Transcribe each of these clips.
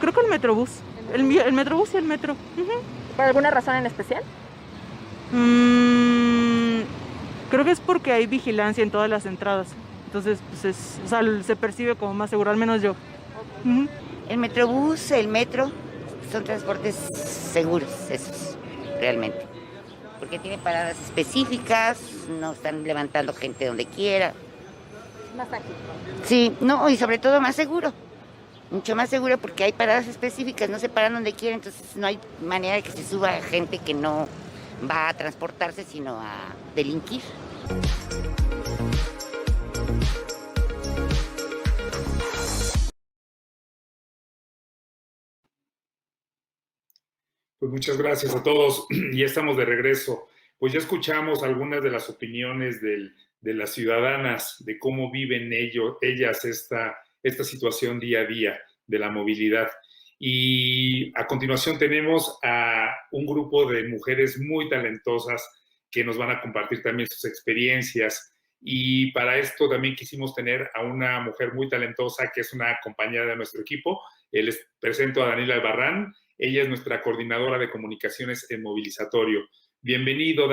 Creo que el Metrobús. El Metrobús y el metro. ¿Por alguna razón en especial? Mm, Creo que es porque hay vigilancia en todas las entradas. Entonces, pues o sea, se percibe como más seguro, al menos yo. Ujú. El Metrobús, el metro, son transportes seguros, esos, realmente. Porque tiene paradas específicas, no están levantando gente donde quiera. Más ágil. Sí, no, y sobre todo más seguro. Mucho más seguro porque hay paradas específicas, no se paran donde quiera, entonces no hay manera de que se suba gente que no va a transportarse, sino a delinquir. Pues muchas gracias a todos. Ya estamos de regreso. Pues ya escuchamos algunas de las opiniones de las ciudadanas, de cómo viven ellas esta situación día a día de la movilidad. Y a continuación tenemos a un grupo de mujeres muy talentosas que nos van a compartir también sus experiencias. Y para esto también quisimos tener a una mujer muy talentosa que es una compañera de nuestro equipo. Les presento a Daniela Albarrán. Ella es nuestra coordinadora de comunicaciones en Movilizatorio. Bienvenida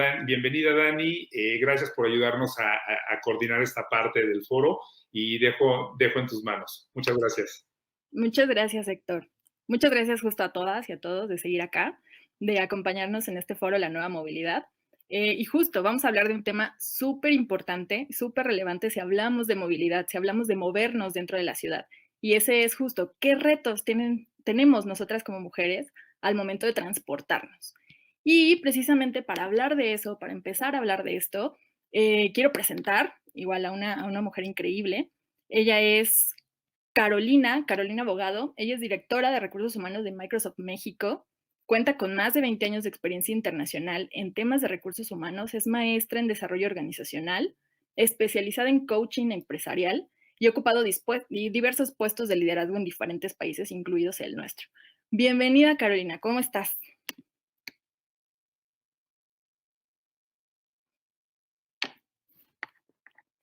Dani, gracias por ayudarnos a coordinar esta parte del foro y dejo en tus manos. Muchas gracias. Muchas gracias, Héctor. Muchas gracias justo a todas y a todos de seguir acá, de acompañarnos en este foro La Nueva Movilidad. Y justo vamos a hablar de un tema súper importante, súper relevante si hablamos de movilidad, si hablamos de movernos dentro de la ciudad. Y ese es justo, ¿qué retos tenemos nosotras como mujeres al momento de transportarnos? Y precisamente para hablar de eso, para empezar a hablar de esto, quiero presentar igual a una mujer increíble. Ella es Carolina Bogado. Ella es directora de Recursos Humanos de Microsoft México. Cuenta con más de 20 años de experiencia internacional en temas de recursos humanos. Es maestra en desarrollo organizacional, especializada en coaching empresarial y ha ocupado diversos puestos de liderazgo en diferentes países, incluidos el nuestro. Bienvenida, Carolina. ¿Cómo estás?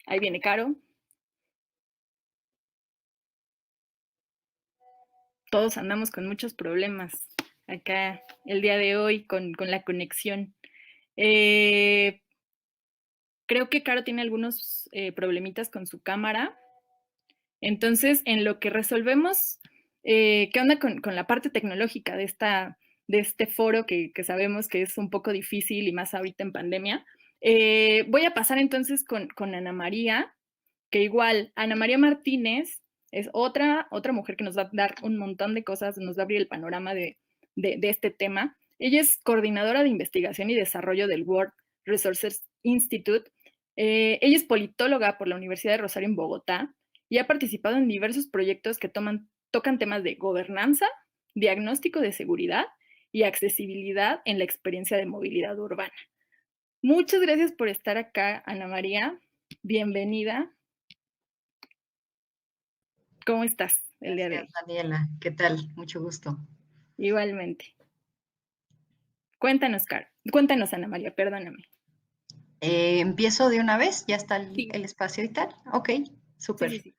Ahí viene Caro. Todos andamos con muchos problemas acá el día de hoy con la conexión. Creo que Caro tiene algunos problemitas con su cámara. Entonces, en lo que resolvemos, ¿qué onda con la parte tecnológica de este foro que sabemos que es un poco difícil y más ahorita en pandemia? Voy a pasar entonces con Ana María, que igual, Ana María Martínez es otra mujer que nos va a dar un montón de cosas, nos va a abrir el panorama de este tema. Ella es coordinadora de investigación y desarrollo del World Resources Institute. Ella es politóloga por la Universidad de Rosario en Bogotá y ha participado en diversos proyectos que tocan temas de gobernanza, diagnóstico de seguridad y accesibilidad en la experiencia de movilidad urbana. Muchas gracias por estar acá, Ana María. Bienvenida. ¿Cómo estás el día de hoy? Daniela, ¿qué tal? Mucho gusto. Igualmente. Cuéntanos, Ana María, perdóname. ¿Empiezo de una vez? ¿Ya está Sí. el espacio y tal? Ok, súper. Sí.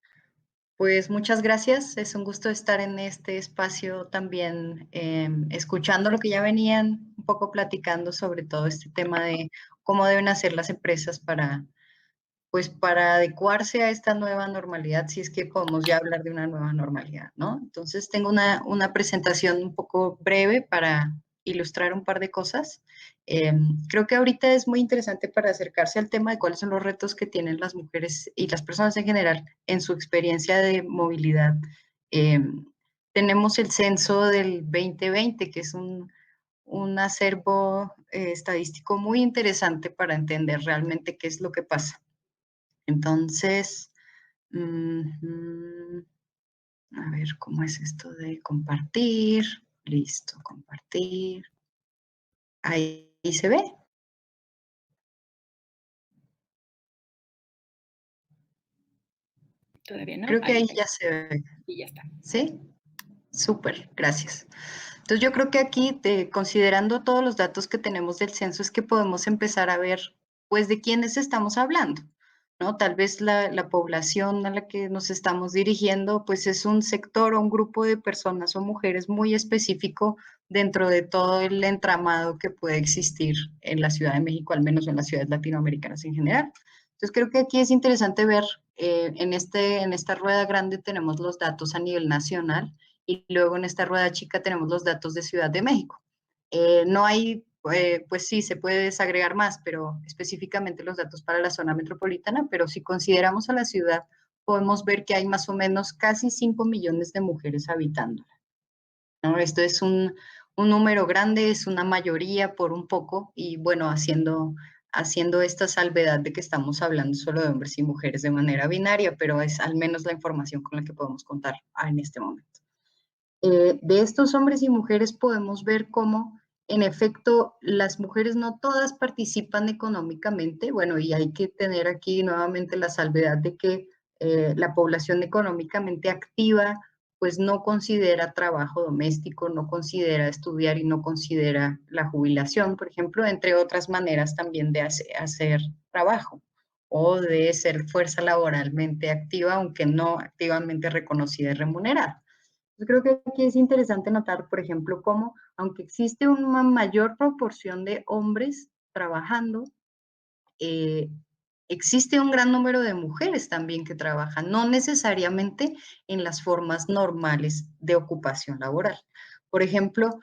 Pues muchas gracias. Es un gusto estar en este espacio también, escuchando lo que ya venían un poco platicando sobre todo este tema de cómo deben hacer las empresas pues para adecuarse a esta nueva normalidad, si es que podemos ya hablar de una nueva normalidad, ¿no? Entonces tengo una presentación un poco breve para ilustrar un par de cosas. Creo que ahorita es muy interesante para acercarse al tema de cuáles son los retos que tienen las mujeres y las personas en general en su experiencia de movilidad. Tenemos el censo del 2020, que es un acervo estadístico muy interesante para entender realmente qué es lo que pasa. Entonces, a ver, ¿cómo es esto de compartir? Listo, compartir. Ahí se ve. Todavía no. Creo que ahí ya se ve. Y ya está. ¿Sí? Súper, gracias. Entonces yo creo que aquí, considerando todos los datos que tenemos del censo, es que podemos empezar a ver, pues, de quiénes estamos hablando, ¿no? Tal vez la población a la que nos estamos dirigiendo, pues es un sector o un grupo de personas o mujeres muy específico dentro de todo el entramado que puede existir en la Ciudad de México, al menos en las ciudades latinoamericanas en general. Entonces creo que aquí es interesante ver, en esta rueda grande tenemos los datos a nivel nacional y luego en esta rueda chica tenemos los datos de Ciudad de México. No hay, pues sí, se puede desagregar más, pero específicamente los datos para la zona metropolitana, pero si consideramos a la ciudad, podemos ver que hay más o menos casi 5 millones de mujeres habitando, ¿no? Esto es un número grande, es una mayoría por un poco, y bueno, haciendo esta salvedad de que estamos hablando solo de hombres y mujeres de manera binaria, pero es al menos la información con la que podemos contar en este momento. De estos hombres y mujeres podemos ver cómo, en efecto, las mujeres no todas participan económicamente. Bueno, y hay que tener aquí nuevamente la salvedad de que la población económicamente activa pues no considera trabajo doméstico, no considera estudiar y no considera la jubilación, por ejemplo, entre otras maneras también de hacer trabajo o de ser fuerza laboralmente activa, aunque no activamente reconocida y remunerada. Yo creo que aquí es interesante notar, por ejemplo, cómo, aunque existe una mayor proporción de hombres trabajando, eh, existe un gran número de mujeres también que trabajan, no necesariamente en las formas normales de ocupación laboral. Por ejemplo,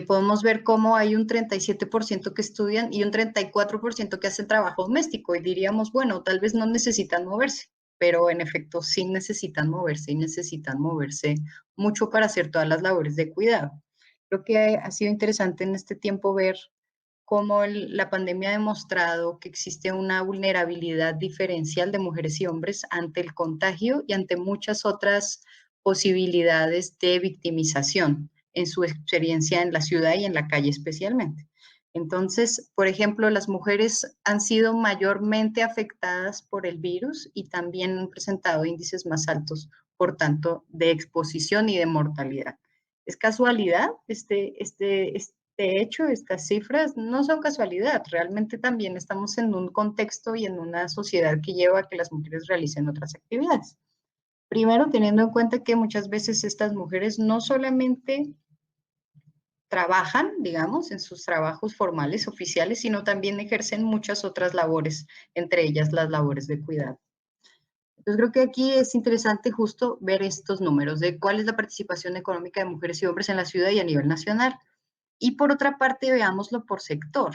podemos ver cómo hay un 37% que estudian y un 34% que hacen trabajo doméstico y diríamos, bueno, tal vez no necesitan moverse, pero en efecto sí necesitan moverse y necesitan moverse mucho para hacer todas las labores de cuidado. Creo que ha sido interesante en este tiempo ver cómo la pandemia ha demostrado que existe una vulnerabilidad diferencial de mujeres y hombres ante el contagio y ante muchas otras posibilidades de victimización en su experiencia en la ciudad y en la calle especialmente. Entonces, por ejemplo, las mujeres han sido mayormente afectadas por el virus y también han presentado índices más altos, por tanto, de exposición y de mortalidad. ¿Es casualidad este hecho, estas cifras? No son casualidad, realmente también estamos en un contexto y en una sociedad que lleva a que las mujeres realicen otras actividades. Primero, teniendo en cuenta que muchas veces estas mujeres no solamente trabajan, digamos, en sus trabajos formales, oficiales, sino también ejercen muchas otras labores, entre ellas las labores de cuidado. Entonces creo que aquí es interesante justo ver estos números de cuál es la participación económica de mujeres y hombres en la ciudad y a nivel nacional. Y por otra parte, veámoslo por sector.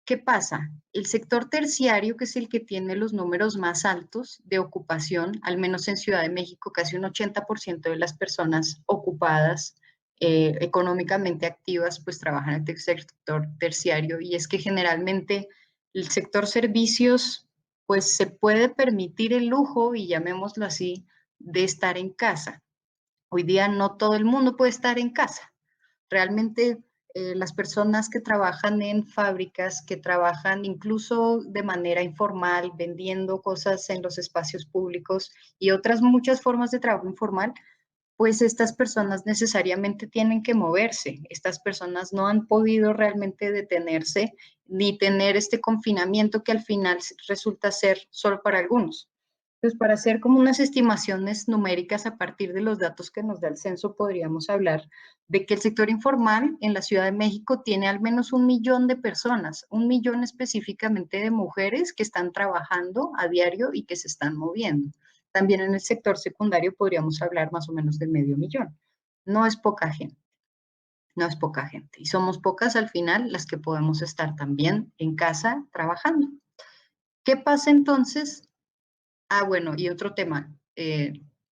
¿Qué pasa? El sector terciario, que es el que tiene los números más altos de ocupación, al menos en Ciudad de México, casi un 80% de las personas ocupadas, económicamente activas, pues trabajan en el sector terciario. Y es que generalmente el sector servicios, pues se puede permitir el lujo, y llamémoslo así, de estar en casa. Hoy día no todo el mundo puede estar en casa. Realmente las personas que trabajan en fábricas, que trabajan incluso de manera informal, vendiendo cosas en los espacios públicos y otras muchas formas de trabajo informal, pues estas personas necesariamente tienen que moverse. Estas personas no han podido realmente detenerse ni tener este confinamiento que al final resulta ser solo para algunos. Entonces, para hacer como unas estimaciones numéricas a partir de los datos que nos da el censo, podríamos hablar de que el sector informal en la Ciudad de México tiene al menos 1 millón de personas, 1 millón específicamente de mujeres que están trabajando a diario y que se están moviendo. También en el sector secundario podríamos hablar más o menos de 500,000. No es poca gente, no es poca gente. Y somos pocas al final las que podemos estar también en casa trabajando. ¿Qué pasa entonces? Bueno, y otro tema.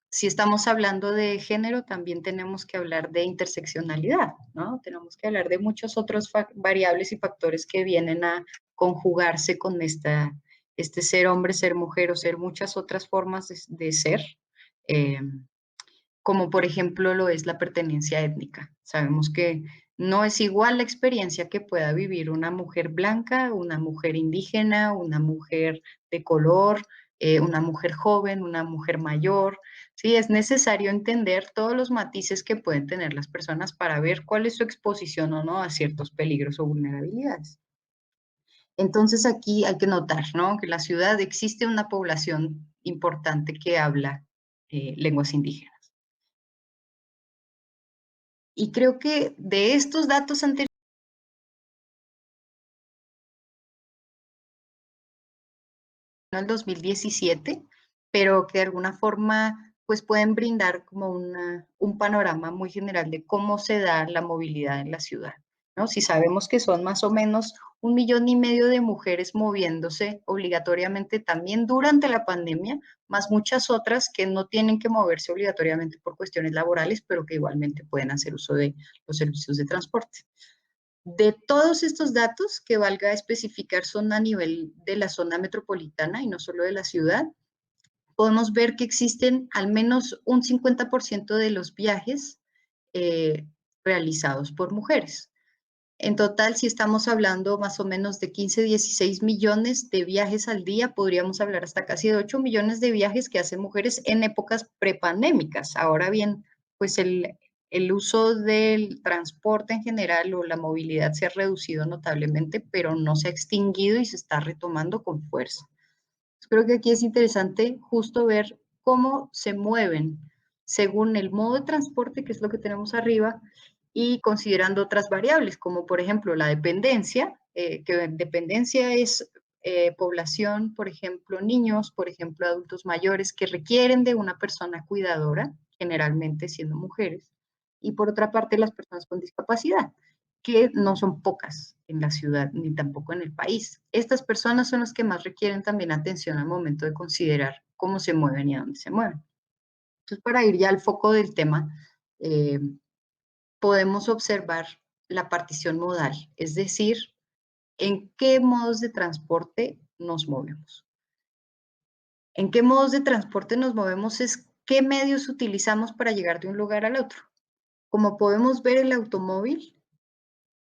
Si estamos hablando de género, también tenemos que hablar de interseccionalidad, ¿no? Tenemos que hablar de muchos otros variables y factores que vienen a conjugarse con este ser hombre, ser mujer o ser muchas otras formas de ser, eh, como por ejemplo lo es la pertenencia étnica. Sabemos que no es igual la experiencia que pueda vivir una mujer blanca, una mujer indígena, una mujer de color, una mujer joven, una mujer mayor. Sí, es necesario entender todos los matices que pueden tener las personas para ver cuál es su exposición o no a ciertos peligros o vulnerabilidades. Entonces aquí hay que notar, ¿no? Que en la ciudad existe una población importante que habla lenguas indígenas. Y creo que de estos datos anteriores, al 2017, pero que de alguna forma pues pueden brindar como un panorama muy general de cómo se da la movilidad en la ciudad, ¿no? Si sabemos que son más o menos 1,5 millones de mujeres moviéndose obligatoriamente también durante la pandemia, más muchas otras que no tienen que moverse obligatoriamente por cuestiones laborales, pero que igualmente pueden hacer uso de los servicios de transporte. De todos estos datos que valga especificar son a nivel de la zona metropolitana y no solo de la ciudad, podemos ver que existen al menos un 50% de los viajes realizados por mujeres. En total, si estamos hablando más o menos de 15, 16 millones de viajes al día, podríamos hablar hasta casi de 8 millones de viajes que hacen mujeres en épocas prepandémicas. Ahora bien, pues el uso del transporte en general o la movilidad se ha reducido notablemente, pero no se ha extinguido y se está retomando con fuerza. Creo que aquí es interesante justo ver cómo se mueven según el modo de transporte, que es lo que tenemos arriba, y considerando otras variables, como por ejemplo la dependencia, que dependencia es población, por ejemplo, niños, por ejemplo, adultos mayores que requieren de una persona cuidadora, generalmente siendo mujeres, y por otra parte las personas con discapacidad, que no son pocas en la ciudad ni tampoco en el país. Estas personas son las que más requieren también atención al momento de considerar cómo se mueven y a dónde se mueven. Entonces, para ir ya al foco del tema, eh, podemos observar la partición modal, es decir, en qué modos de transporte nos movemos. En qué modos de transporte nos movemos es qué medios utilizamos para llegar de un lugar al otro. Como podemos ver, el automóvil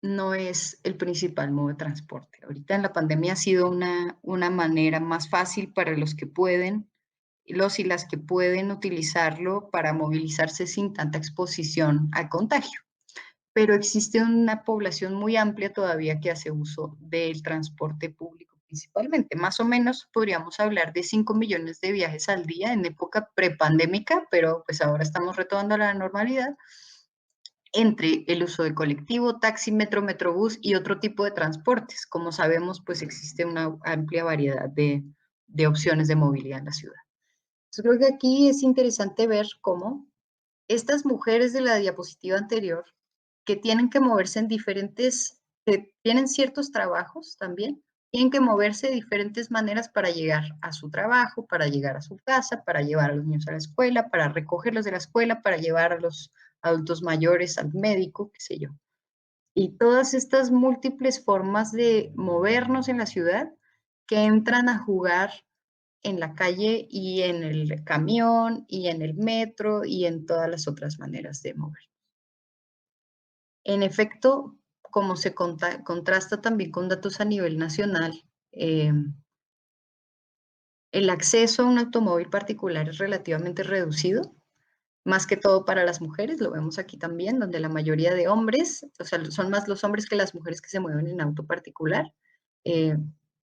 no es el principal modo de transporte. Ahorita en la pandemia ha sido una manera más fácil para los que pueden, los y las que pueden utilizarlo para movilizarse sin tanta exposición al contagio. Pero existe una población muy amplia todavía que hace uso del transporte público principalmente. Más o menos podríamos hablar de 5 millones de viajes al día en época prepandémica, pero pues ahora estamos retomando a la normalidad, entre el uso de colectivo, taxi, metro, metrobús y otro tipo de transportes. Como sabemos, pues existe una amplia variedad de opciones de movilidad en la ciudad. Yo creo que aquí es interesante ver cómo estas mujeres de la diapositiva anterior, que tienen que moverse en diferentes, que tienen ciertos trabajos también, tienen que moverse de diferentes maneras para llegar a su trabajo, para llegar a su casa, para llevar a los niños a la escuela, para recogerlos de la escuela, para llevar a los adultos mayores al médico, qué sé yo. Y todas estas múltiples formas de movernos en la ciudad que entran a jugar en la calle y en el camión y en el metro y en todas las otras maneras de mover. En efecto, como se contrasta también con datos a nivel nacional, el acceso a un automóvil particular es relativamente reducido, más que todo para las mujeres, lo vemos aquí también, donde la mayoría de hombres, o sea, son más los hombres que las mujeres que se mueven en auto particular. eh,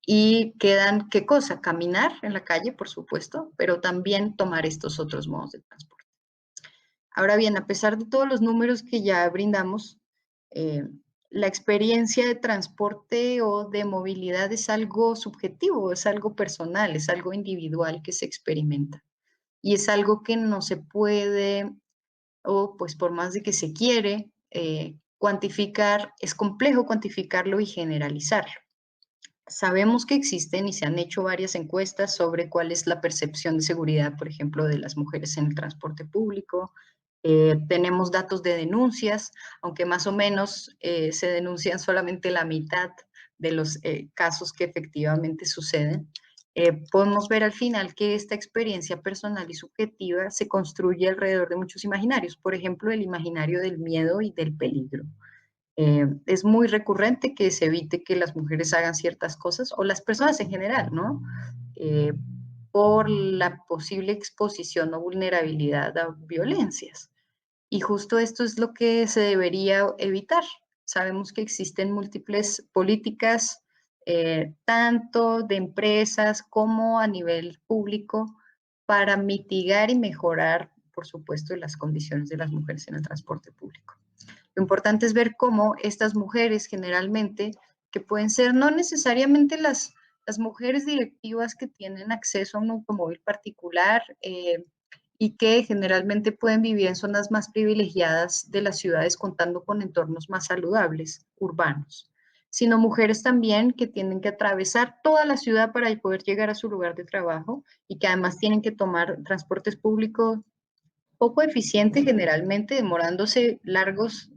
y quedan, ¿qué cosa? Caminar en la calle, por supuesto, pero también tomar estos otros modos de transporte. Ahora bien, a pesar de todos los números que ya brindamos, eh, la experiencia de transporte o de movilidad es algo subjetivo, es algo personal, es algo individual que se experimenta. Y es algo que no se puede, o pues por más de que se quiere, cuantificar, es complejo cuantificarlo y generalizarlo. Sabemos que existen y se han hecho varias encuestas sobre cuál es la percepción de seguridad, por ejemplo, de las mujeres en el transporte público. Tenemos datos de denuncias, aunque más o menos se denuncian solamente la mitad de los casos que efectivamente suceden. Podemos ver al final que esta experiencia personal y subjetiva se construye alrededor de muchos imaginarios, por ejemplo, el imaginario del miedo y del peligro. Es muy recurrente que se evite que las mujeres hagan ciertas cosas, o las personas en general, ¿no? Eh, por la posible exposición o vulnerabilidad a violencias. Y justo esto es lo que se debería evitar. Sabemos que existen múltiples políticas tanto de empresas como a nivel público, para mitigar y mejorar, por supuesto, las condiciones de las mujeres en el transporte público. Lo importante es ver cómo estas mujeres generalmente, que pueden ser no necesariamente las mujeres directivas que tienen acceso a un automóvil particular y que generalmente pueden vivir en zonas más privilegiadas de las ciudades contando con entornos más saludables, urbanos, sino mujeres también que tienen que atravesar toda la ciudad para poder llegar a su lugar de trabajo y que además tienen que tomar transportes públicos poco eficiente generalmente, demorándose largos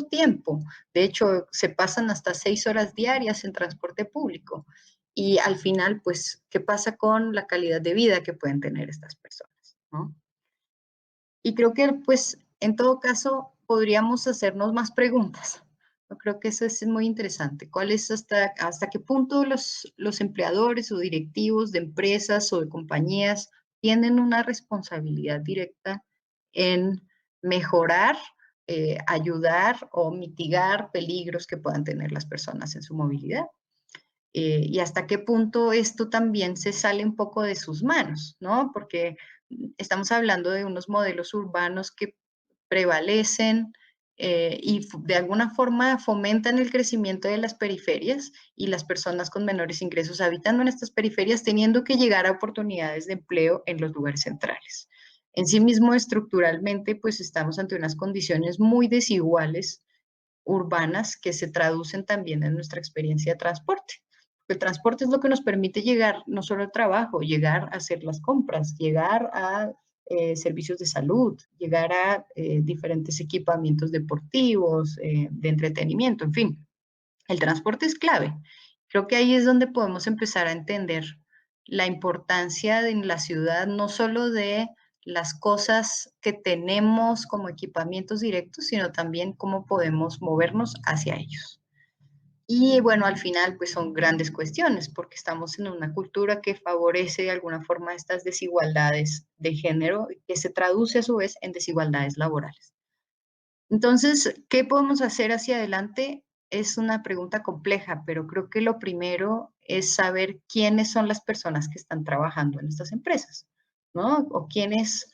tiempo. De hecho, se pasan hasta 6 horas diarias en transporte público. Y al final, pues, ¿qué pasa con la calidad de vida que pueden tener estas personas? ¿No? Y creo que, pues, en todo caso, podríamos hacernos más preguntas. Yo creo que eso es muy interesante. ¿Cuál es hasta qué punto los empleadores o directivos de empresas o de compañías tienen una responsabilidad directa en mejorar, ayudar o mitigar peligros que puedan tener las personas en su movilidad? Y hasta qué punto esto también se sale un poco de sus manos, ¿no? Porque estamos hablando de unos modelos urbanos que prevalecen de alguna forma fomentan el crecimiento de las periferias y las personas con menores ingresos habitando en estas periferias teniendo que llegar a oportunidades de empleo en los lugares centrales. En sí mismo, estructuralmente, pues estamos ante unas condiciones muy desiguales urbanas que se traducen también en nuestra experiencia de transporte. El transporte es lo que nos permite llegar no solo al trabajo, llegar a hacer las compras, llegar a servicios de salud, llegar a diferentes equipamientos deportivos, de entretenimiento, en fin. El transporte es clave. Creo que ahí es donde podemos empezar a entender la importancia en la ciudad, no solo de las cosas que tenemos como equipamientos directos, sino también cómo podemos movernos hacia ellos. Y bueno, al final pues son grandes cuestiones porque estamos en una cultura que favorece de alguna forma estas desigualdades de género que se traduce a su vez en desigualdades laborales. Entonces, ¿qué podemos hacer hacia adelante? Es una pregunta compleja, pero creo que lo primero es saber quiénes son las personas que están trabajando en estas empresas, ¿no? O quiénes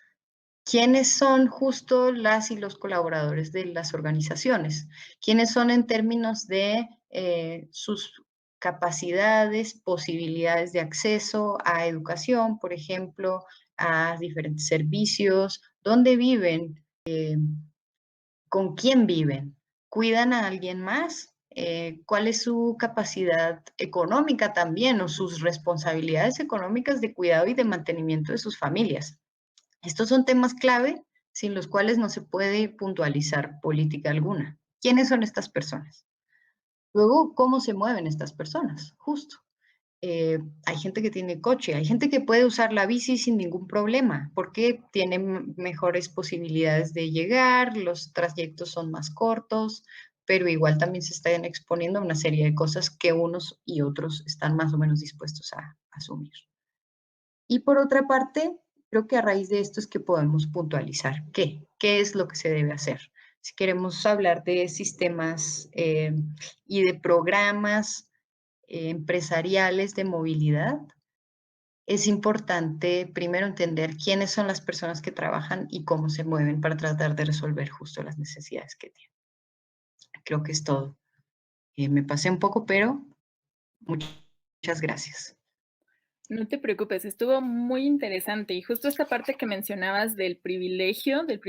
son justo las y los colaboradores de las organizaciones, quiénes son en términos de sus capacidades, posibilidades de acceso a educación, por ejemplo, a diferentes servicios, dónde viven, con quién viven, cuidan a alguien más, cuál es su capacidad económica también o sus responsabilidades económicas de cuidado y de mantenimiento de sus familias. Estos son temas clave sin los cuales no se puede puntualizar política alguna. ¿Quiénes son estas personas? Luego, ¿cómo se mueven estas personas? Justo. Hay gente que tiene coche, hay gente que puede usar la bici sin ningún problema, porque tiene mejores posibilidades de llegar, los trayectos son más cortos, pero igual también se están exponiendo a una serie de cosas que unos y otros están más o menos dispuestos a asumir. Y por otra parte, creo que a raíz de esto es que podemos puntualizar qué es lo que se debe hacer. Si queremos hablar de sistemas y de programas empresariales de movilidad, es importante primero entender quiénes son las personas que trabajan y cómo se mueven para tratar de resolver justo las necesidades que tienen. Creo que es todo. Me pasé un poco, pero muchas gracias. No te preocupes, estuvo muy interesante y justo esta parte que mencionabas del privilegio del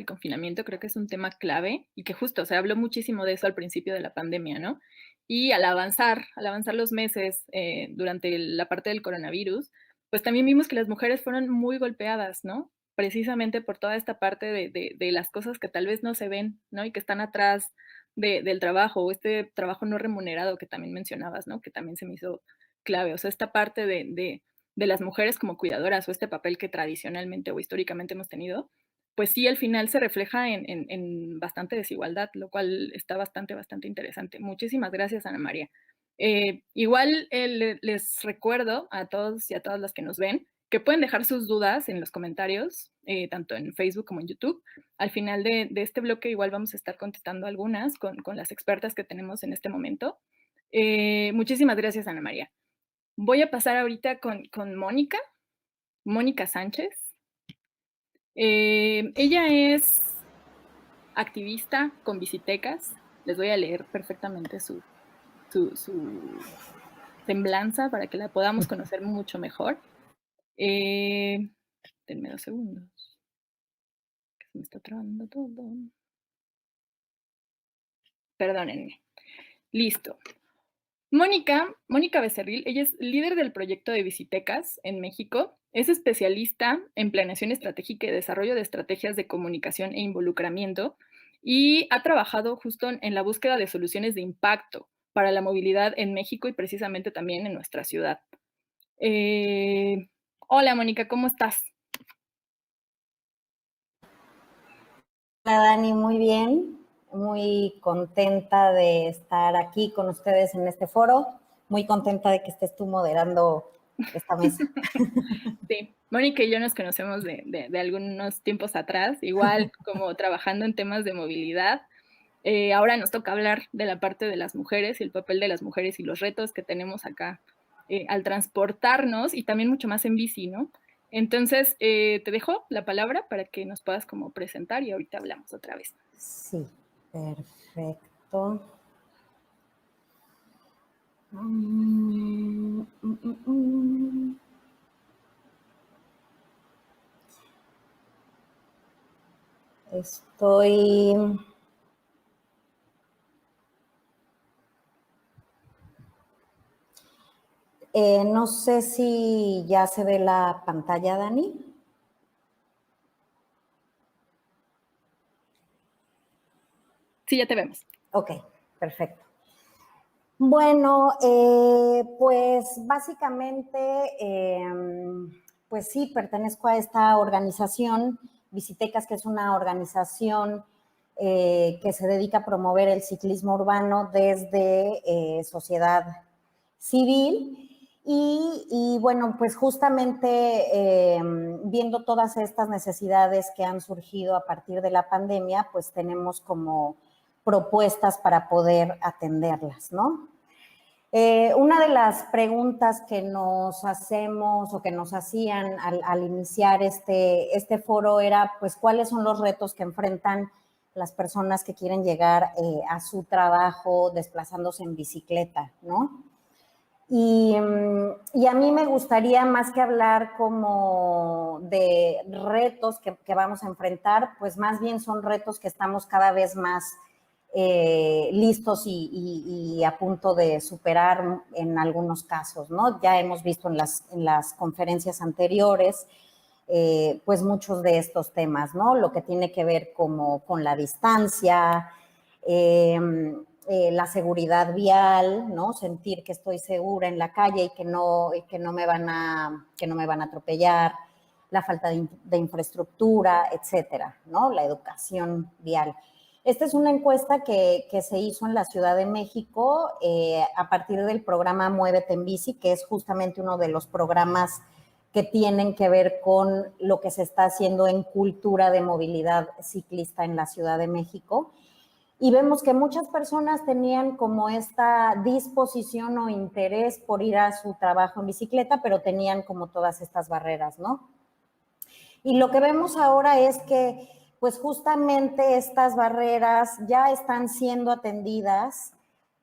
confinamiento, creo que es un tema clave y que justo se habló muchísimo de eso al principio de la pandemia, ¿no? Y al avanzar los meses durante la parte del coronavirus, pues también vimos que las mujeres fueron muy golpeadas, ¿no? Precisamente por toda esta parte de las cosas que tal vez no se ven, ¿no? Y que están atrás del trabajo o este trabajo no remunerado que también mencionabas, ¿no? Que también se me hizo clave, o sea, esta parte de las mujeres como cuidadoras o este papel que tradicionalmente o históricamente hemos tenido, pues sí, al final se refleja en bastante desigualdad, lo cual está bastante interesante. Muchísimas gracias, Ana María. Igual les recuerdo a todos y a todas las que nos ven que pueden dejar sus dudas en los comentarios, tanto en Facebook como en YouTube. Al final de este bloque igual vamos a estar contestando algunas con las expertas que tenemos en este momento. Muchísimas gracias, Ana María. Voy a pasar ahorita con Mónica Sánchez. Ella es activista con Visitecas. Les voy a leer perfectamente su semblanza para que la podamos conocer mucho mejor. Denme 2 segundos. Se me está trabando todo. Perdónenme. Listo. Mónica Becerril, ella es líder del proyecto de Visitecas en México, es especialista en planeación estratégica y desarrollo de estrategias de comunicación e involucramiento y ha trabajado justo en la búsqueda de soluciones de impacto para la movilidad en México y precisamente también en nuestra ciudad. Hola Mónica, ¿cómo estás? Hola Dani, muy bien, muy contenta de estar aquí con ustedes en este foro, muy contenta de que estés tú moderando esta mesa. Sí, Mónica y yo nos conocemos de algunos tiempos atrás, igual como trabajando en temas de movilidad. Ahora nos toca hablar de la parte de las mujeres y el papel de las mujeres y los retos que tenemos acá al transportarnos y también mucho más en bici, ¿no? Entonces, te dejo la palabra para que nos puedas como presentar y ahorita hablamos otra vez. Sí, perfecto. Estoy... no sé si ya se ve la pantalla, Dani. Sí, ya te vemos. Ok, perfecto. Bueno, pues básicamente, pues sí, pertenezco a esta organización, Visitecas, que es una organización que se dedica a promover el ciclismo urbano desde sociedad civil. Y bueno, pues justamente viendo todas estas necesidades que han surgido a partir de la pandemia, pues tenemos como propuestas para poder atenderlas, ¿no? Una de las preguntas que nos hacemos o que nos hacían al iniciar este foro era, pues, ¿cuáles son los retos que enfrentan las personas que quieren llegar a su trabajo desplazándose en bicicleta, ¿no? Y a mí me gustaría, más que hablar como de retos que vamos a enfrentar, pues más bien son retos que estamos cada vez más listos y a punto de superar en algunos casos, ¿no? Ya hemos visto en las conferencias anteriores, pues muchos de estos temas, ¿no? Lo que tiene que ver como con la distancia, la seguridad vial, ¿no? Sentir que estoy segura en la calle y que no me van a atropellar, la falta de infraestructura, etcétera, ¿no? La educación vial. Esta es una encuesta que se hizo en la Ciudad de México a partir del programa Muévete en Bici, que es justamente uno de los programas que tienen que ver con lo que se está haciendo en cultura de movilidad ciclista en la Ciudad de México. Y vemos que muchas personas tenían como esta disposición o interés por ir a su trabajo en bicicleta, pero tenían como todas estas barreras, ¿no? Y lo que vemos ahora es que, pues justamente estas barreras ya están siendo atendidas,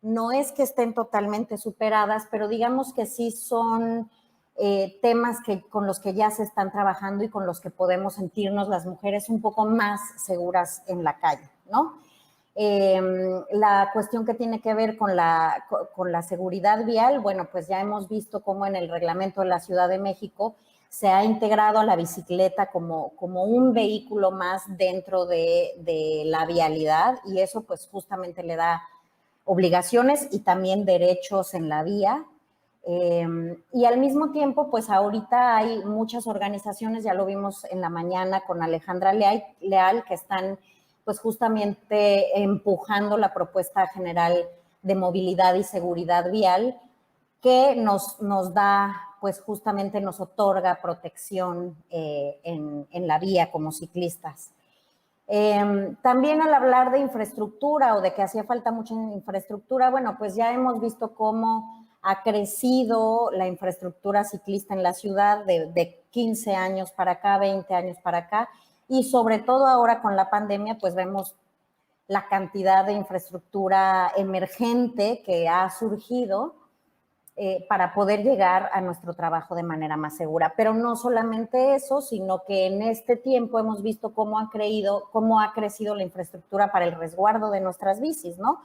no es que estén totalmente superadas, pero digamos que sí son temas con los que ya se están trabajando y con los que podemos sentirnos las mujeres un poco más seguras en la calle, ¿no? La cuestión que tiene que ver con la seguridad vial, bueno, pues ya hemos visto cómo en el reglamento de la Ciudad de México se ha integrado a la bicicleta como un vehículo más dentro de la vialidad y eso pues justamente le da obligaciones y también derechos en la vía. Y al mismo tiempo, pues ahorita hay muchas organizaciones, ya lo vimos en la mañana con Alejandra Leal, que están pues justamente empujando la propuesta general de movilidad y seguridad vial, que nos da, pues justamente nos otorga protección en la vía como ciclistas. También al hablar de infraestructura o de que hacía falta mucha infraestructura, bueno, pues ya hemos visto cómo ha crecido la infraestructura ciclista en la ciudad de 15 años para acá, 20 años para acá, y sobre todo ahora con la pandemia, pues vemos la cantidad de infraestructura emergente que ha surgido para poder llegar a nuestro trabajo de manera más segura. Pero no solamente eso, sino que en este tiempo hemos visto cómo ha crecido la infraestructura para el resguardo de nuestras bicis, ¿no?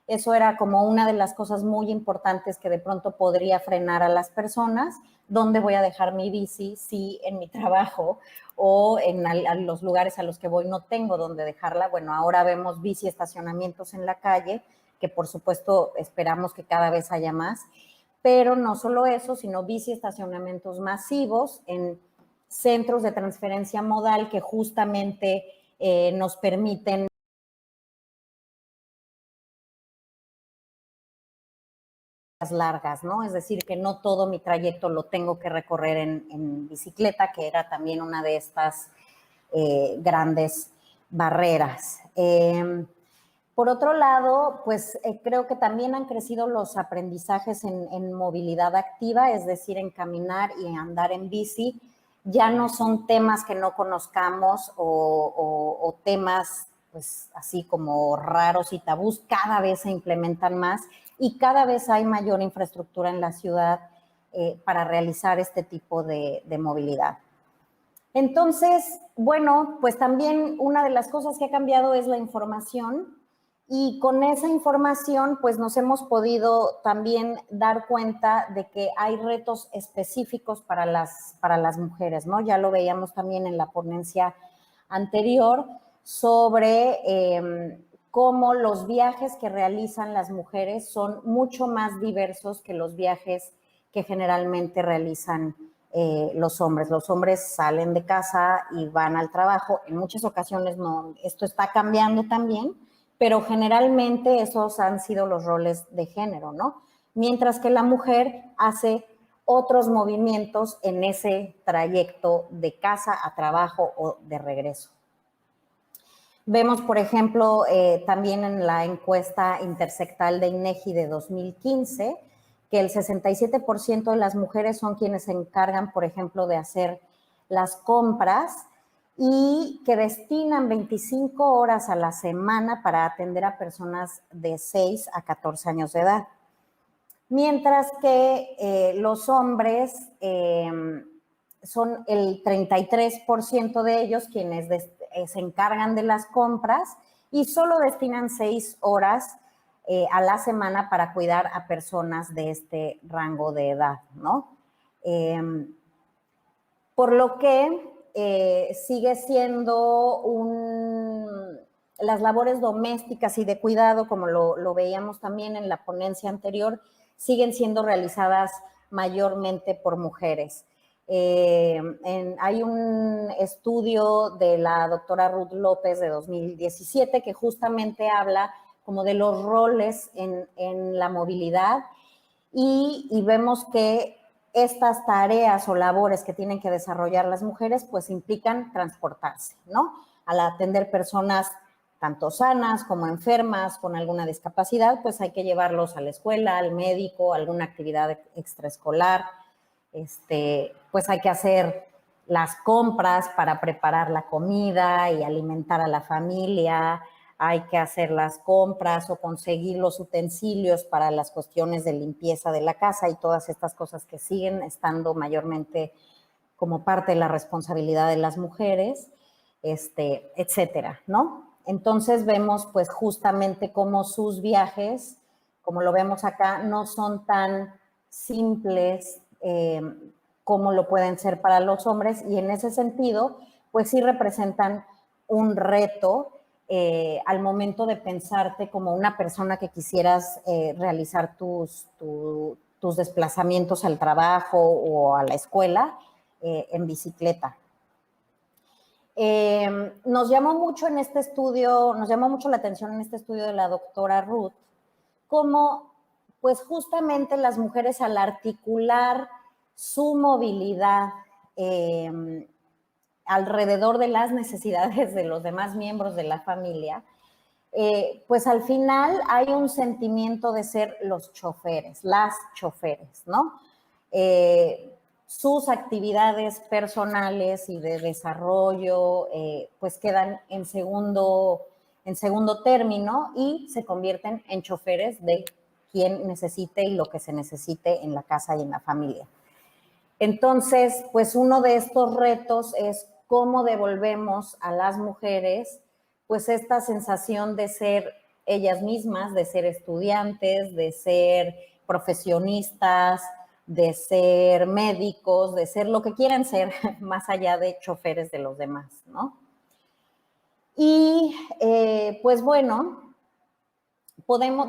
Eso era como una de las cosas muy importantes que de pronto podría frenar a las personas. ¿Dónde voy a dejar mi bici si en mi trabajo o en los lugares a los que voy no tengo dónde dejarla? Bueno, ahora vemos bici estacionamientos en la calle, que por supuesto esperamos que cada vez haya más. Pero no solo eso, sino bici estacionamientos masivos en centros de transferencia modal que justamente nos permiten largas, ¿no? Es decir, que no todo mi trayecto lo tengo que recorrer en bicicleta, que era también una de estas grandes barreras. Por otro lado, pues creo que también han crecido los aprendizajes en movilidad activa, es decir, en caminar y andar en bici. Ya no son temas que no conozcamos o temas pues así como raros y tabús, cada vez se implementan más y cada vez hay mayor infraestructura en la ciudad para realizar este tipo de movilidad. Entonces, bueno, pues también una de las cosas que ha cambiado es la información. Y con esa información, pues nos hemos podido también dar cuenta de que hay retos específicos para las mujeres, ¿no? Ya lo veíamos también en la ponencia anterior sobre cómo los viajes que realizan las mujeres son mucho más diversos que los viajes que generalmente realizan los hombres. Los hombres salen de casa y van al trabajo. En muchas ocasiones no, esto está cambiando también, pero generalmente esos han sido los roles de género, ¿no? Mientras que la mujer hace otros movimientos en ese trayecto de casa a trabajo o de regreso. Vemos, por ejemplo, también en la encuesta intersectal de INEGI de 2015, que el 67% de las mujeres son quienes se encargan, por ejemplo, de hacer las compras y que destinan 25 horas a la semana para atender a personas de 6 a 14 años de edad. Mientras que los hombres son el 33% de ellos quienes se encargan de las compras y solo destinan 6 horas a la semana para cuidar a personas de este rango de edad, ¿no? Por lo que sigue siendo las labores domésticas y de cuidado, como lo veíamos también en la ponencia anterior, siguen siendo realizadas mayormente por mujeres. Hay un estudio de la doctora Ruth López de 2017 que justamente habla como de los roles en la movilidad y vemos que estas tareas o labores que tienen que desarrollar las mujeres pues implican transportarse, ¿no? Al atender personas tanto sanas como enfermas con alguna discapacidad, pues hay que llevarlos a la escuela, al médico, a alguna actividad extraescolar, pues hay que hacer las compras para preparar la comida y alimentar a la familia, hay que hacer las compras o conseguir los utensilios para las cuestiones de limpieza de la casa y todas estas cosas que siguen estando mayormente como parte de la responsabilidad de las mujeres, etcétera, ¿no? Entonces vemos pues justamente cómo sus viajes, como lo vemos acá, no son tan simples como lo pueden ser para los hombres y en ese sentido pues sí representan un reto al momento de pensarte como una persona que quisieras realizar tus desplazamientos al trabajo o a la escuela en bicicleta. Nos llamó mucho en este estudio, nos llamó mucho la atención en este estudio de la doctora Ruth, cómo pues justamente las mujeres al articular su movilidad alrededor de las necesidades de los demás miembros de la familia, pues al final hay un sentimiento de ser los choferes, las choferes, ¿no? Sus actividades personales y de desarrollo pues quedan en segundo término y se convierten en choferes de quien necesite y lo que se necesite en la casa y en la familia. Entonces, pues uno de estos retos es cómo devolvemos a las mujeres pues esta sensación de ser ellas mismas, de ser estudiantes, de ser profesionistas, de ser médicos, de ser lo que quieran ser, más allá de choferes de los demás, ¿no? Y pues bueno,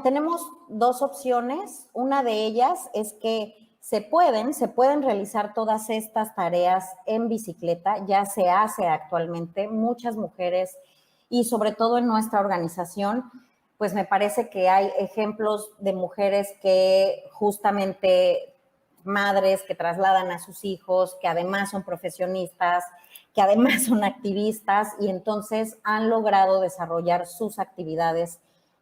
tenemos dos opciones. Una de ellas es que se pueden realizar todas estas tareas en bicicleta, ya se hace actualmente. Muchas mujeres, y sobre todo en nuestra organización, pues me parece que hay ejemplos de mujeres que justamente madres que trasladan a sus hijos, que además son profesionistas, que además son activistas y entonces han logrado desarrollar sus actividades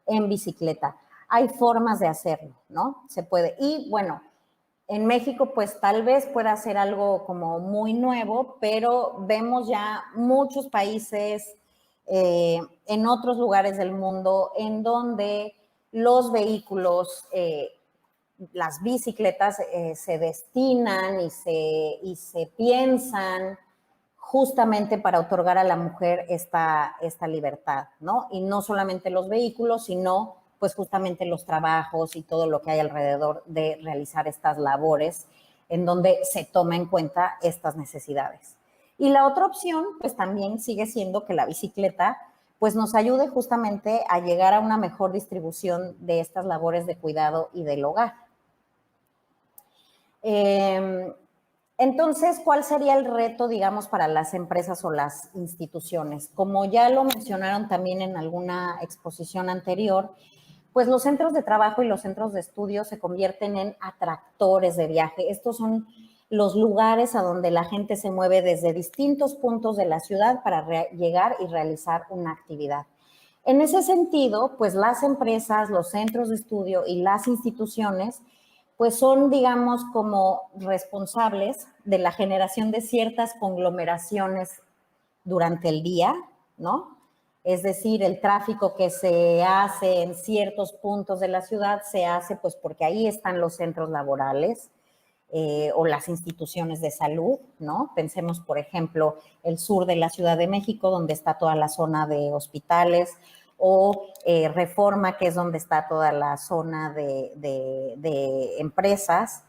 en bicicleta. Hay formas de hacerlo, ¿no? Se puede. Y bueno, en México pues tal vez pueda ser algo como muy nuevo, pero vemos ya muchos países en otros lugares del mundo en donde los vehículos, las bicicletas se destinan y se piensan justamente para otorgar a la mujer esta libertad, ¿no? Y no solamente los vehículos, sino pues justamente los trabajos y todo lo que hay alrededor de realizar estas labores en donde se toma en cuenta estas necesidades. Y la otra opción, pues también sigue siendo que la bicicleta pues nos ayude justamente a llegar a una mejor distribución de estas labores de cuidado y del hogar. Entonces, ¿cuál sería el reto, digamos, para las empresas o las instituciones? Como ya lo mencionaron también en alguna exposición anterior, pues los centros de trabajo y los centros de estudio se convierten en atractores de viaje. Estos son los lugares a donde la gente se mueve desde distintos puntos de la ciudad para llegar y realizar una actividad. En ese sentido, pues las empresas, los centros de estudio y las instituciones pues son, digamos, como responsables de la generación de ciertas conglomeraciones durante el día, ¿no? Es decir, el tráfico que se hace en ciertos puntos de la ciudad se hace pues porque ahí están los centros laborales o las instituciones de salud, ¿no? Pensemos, por ejemplo, el sur de la Ciudad de México, donde está toda la zona de hospitales, o Reforma, que es donde está toda la zona de empresas,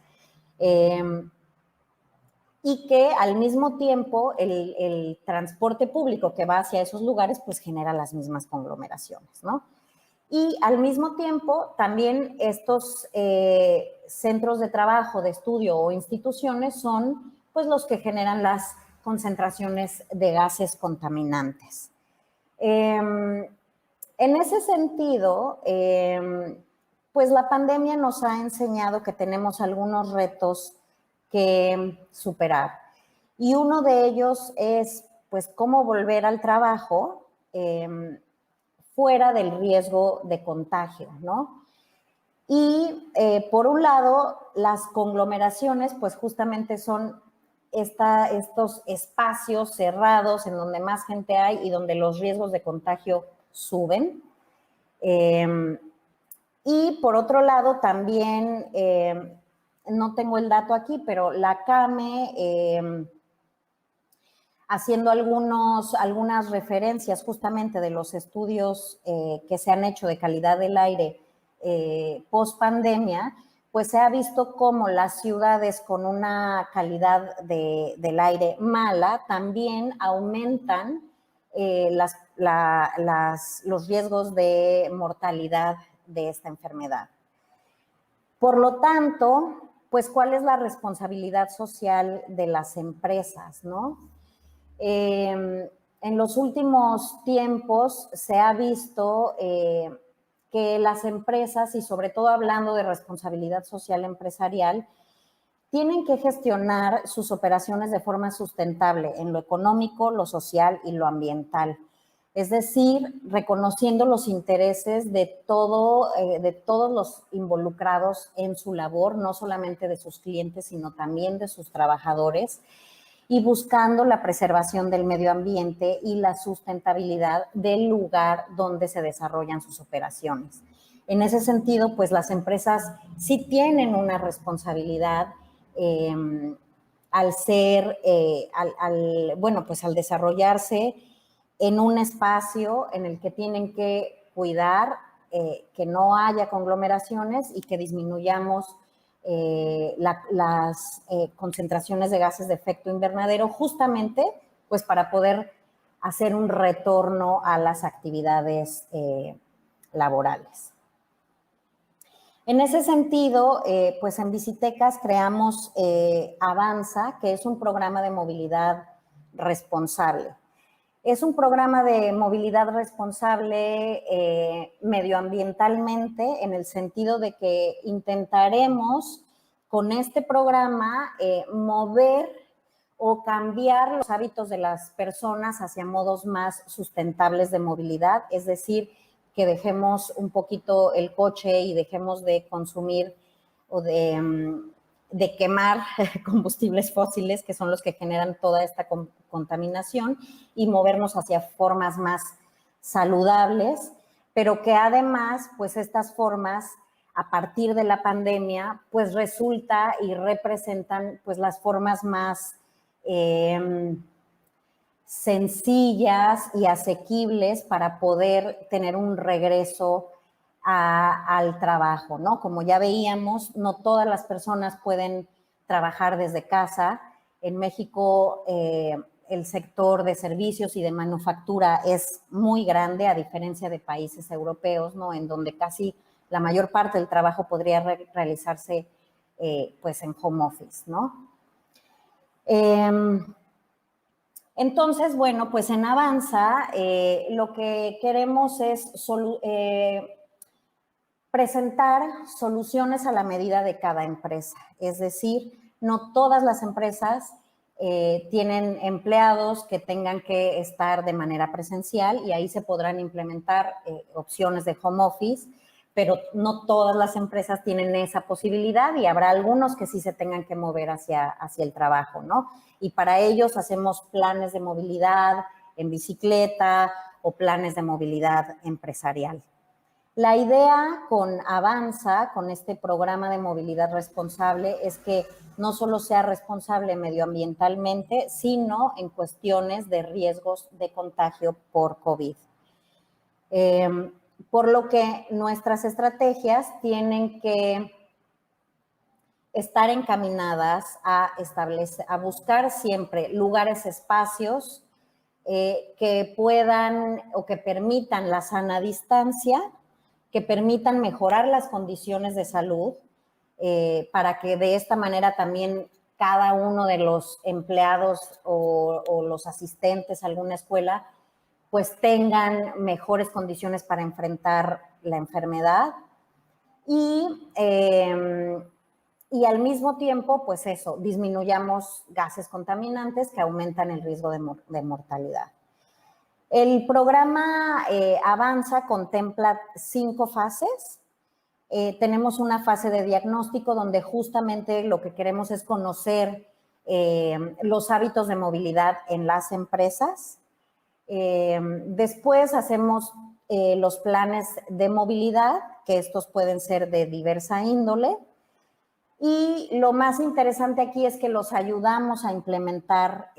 y que al mismo tiempo el transporte público que va hacia esos lugares pues genera las mismas conglomeraciones, ¿no? Y al mismo tiempo también estos centros de trabajo, de estudio o instituciones son pues los que generan las concentraciones de gases contaminantes. En ese sentido, pues la pandemia nos ha enseñado que tenemos algunos retos que superar. Y uno de ellos es, pues, cómo volver al trabajo fuera del riesgo de contagio, ¿no? Y por un lado, las conglomeraciones, pues justamente son estos espacios cerrados en donde más gente hay y donde los riesgos de contagio suben. Y por otro lado, también, no tengo el dato aquí, pero la CAME, haciendo algunas referencias justamente de los estudios que se han hecho de calidad del aire post pandemia, pues se ha visto cómo las ciudades con una calidad del aire mala también aumentan los riesgos de mortalidad de esta enfermedad. Por lo tanto, pues, ¿cuál es la responsabilidad social de las empresas, no? En los últimos tiempos se ha visto que las empresas, y sobre todo hablando de responsabilidad social empresarial, tienen que gestionar sus operaciones de forma sustentable en lo económico, lo social y lo ambiental. Es decir, reconociendo los intereses de todos los involucrados en su labor, no solamente de sus clientes, sino también de sus trabajadores, y buscando la preservación del medio ambiente y la sustentabilidad del lugar donde se desarrollan sus operaciones. En ese sentido, pues las empresas sí tienen una responsabilidad al desarrollarse en un espacio en el que tienen que cuidar que no haya conglomeraciones y que disminuyamos las concentraciones de gases de efecto invernadero, justamente pues para poder hacer un retorno a las actividades laborales. En ese sentido, pues en Visitecas creamos Avanza, que es un programa de movilidad responsable. Es un programa de movilidad responsable medioambientalmente, en el sentido de que intentaremos con este programa mover o cambiar los hábitos de las personas hacia modos más sustentables de movilidad, es decir, que dejemos un poquito el coche y dejemos de consumir o de quemar combustibles fósiles, que son los que generan toda esta contaminación, y movernos hacia formas más saludables, pero que además, pues estas formas, a partir de la pandemia, pues resulta y representan pues las formas más sencillas y asequibles para poder tener un regreso al trabajo, ¿no? Como ya veíamos, no todas las personas pueden trabajar desde casa. En México, el sector de servicios y de manufactura es muy grande, a diferencia de países europeos, ¿no? En donde casi la mayor parte del trabajo podría realizarse pues en home office, ¿no? Entonces, bueno, pues en Avanza lo que queremos es presentar soluciones a la medida de cada empresa. Es decir, no todas las empresas tienen empleados que tengan que estar de manera presencial y ahí se podrán implementar opciones de home office, pero no todas las empresas tienen esa posibilidad y habrá algunos que sí se tengan que mover hacia el trabajo, ¿no? Y para ellos hacemos planes de movilidad en bicicleta o planes de movilidad empresarial. La idea con Avanza, con este programa de movilidad responsable, es que no solo sea responsable medioambientalmente, sino en cuestiones de riesgos de contagio por COVID. Por lo que nuestras estrategias tienen que estar encaminadas a buscar siempre lugares, espacios que puedan o que permitan la sana distancia, que permitan mejorar las condiciones de salud, para que de esta manera también cada uno de los empleados o los asistentes a alguna escuela pues tengan mejores condiciones para enfrentar la enfermedad y al mismo tiempo, pues eso, disminuyamos gases contaminantes que aumentan el riesgo de mortalidad. El programa Avanza contempla 5 fases. Tenemos una fase de diagnóstico donde justamente lo que queremos es conocer los hábitos de movilidad en las empresas. Después hacemos los planes de movilidad, que estos pueden ser de diversa índole. Y lo más interesante aquí es que los ayudamos a implementar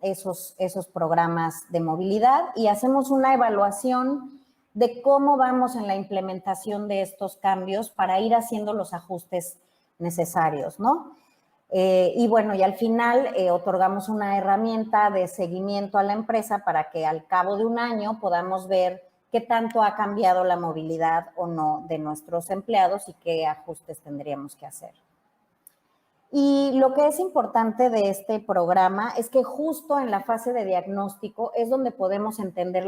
esos programas de movilidad y hacemos una evaluación de cómo vamos en la implementación de estos cambios para ir haciendo los ajustes necesarios, ¿no? Y bueno, y al final otorgamos una herramienta de seguimiento a la empresa para que al cabo de un año podamos ver qué tanto ha cambiado la movilidad o no de nuestros empleados y qué ajustes tendríamos que hacer. Y lo que es importante de este programa es que justo en la fase de diagnóstico es donde podemos entender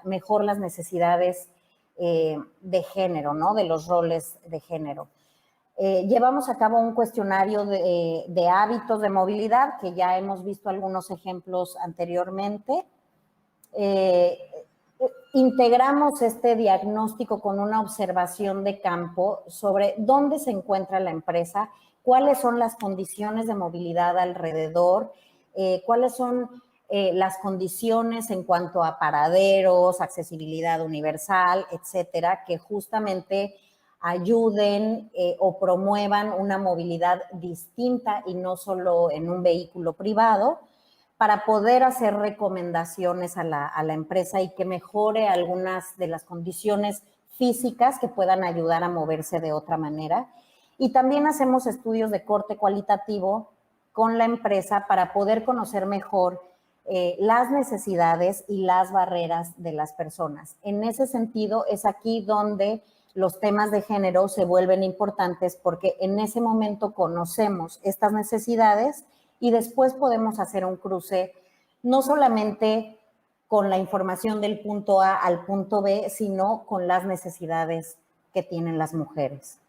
mejor las necesidades de género, ¿no? De los roles de género. Llevamos a cabo un cuestionario de hábitos de movilidad, que ya hemos visto algunos ejemplos anteriormente. Integramos este diagnóstico con una observación de campo sobre dónde se encuentra la empresa, cuáles son las condiciones de movilidad alrededor, cuáles son las condiciones en cuanto a paraderos, accesibilidad universal, etcétera, que justamente ayuden o promuevan una movilidad distinta y no solo en un vehículo privado, para poder hacer recomendaciones a la empresa y que mejore algunas de las condiciones físicas que puedan ayudar a moverse de otra manera. Y también hacemos estudios de corte cualitativo con la empresa para poder conocer mejor las necesidades y las barreras de las personas. En ese sentido, es aquí donde los temas de género se vuelven importantes, porque en ese momento conocemos estas necesidades y después podemos hacer un cruce, no solamente con la información del punto A al punto B, sino con las necesidades que tienen las mujeres.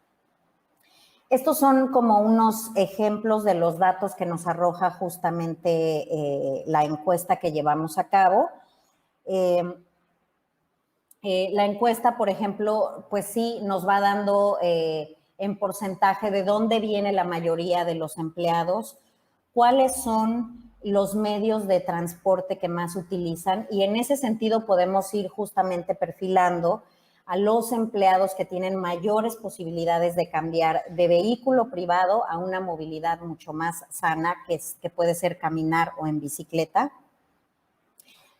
Estos son como unos ejemplos de los datos que nos arroja justamente la encuesta que llevamos a cabo. La encuesta, por ejemplo, pues sí nos va dando en porcentaje de dónde viene la mayoría de los empleados, cuáles son los medios de transporte que más utilizan, y en ese sentido podemos ir justamente perfilando a los empleados que tienen mayores posibilidades de cambiar de vehículo privado a una movilidad mucho más sana, que puede ser caminar o en bicicleta.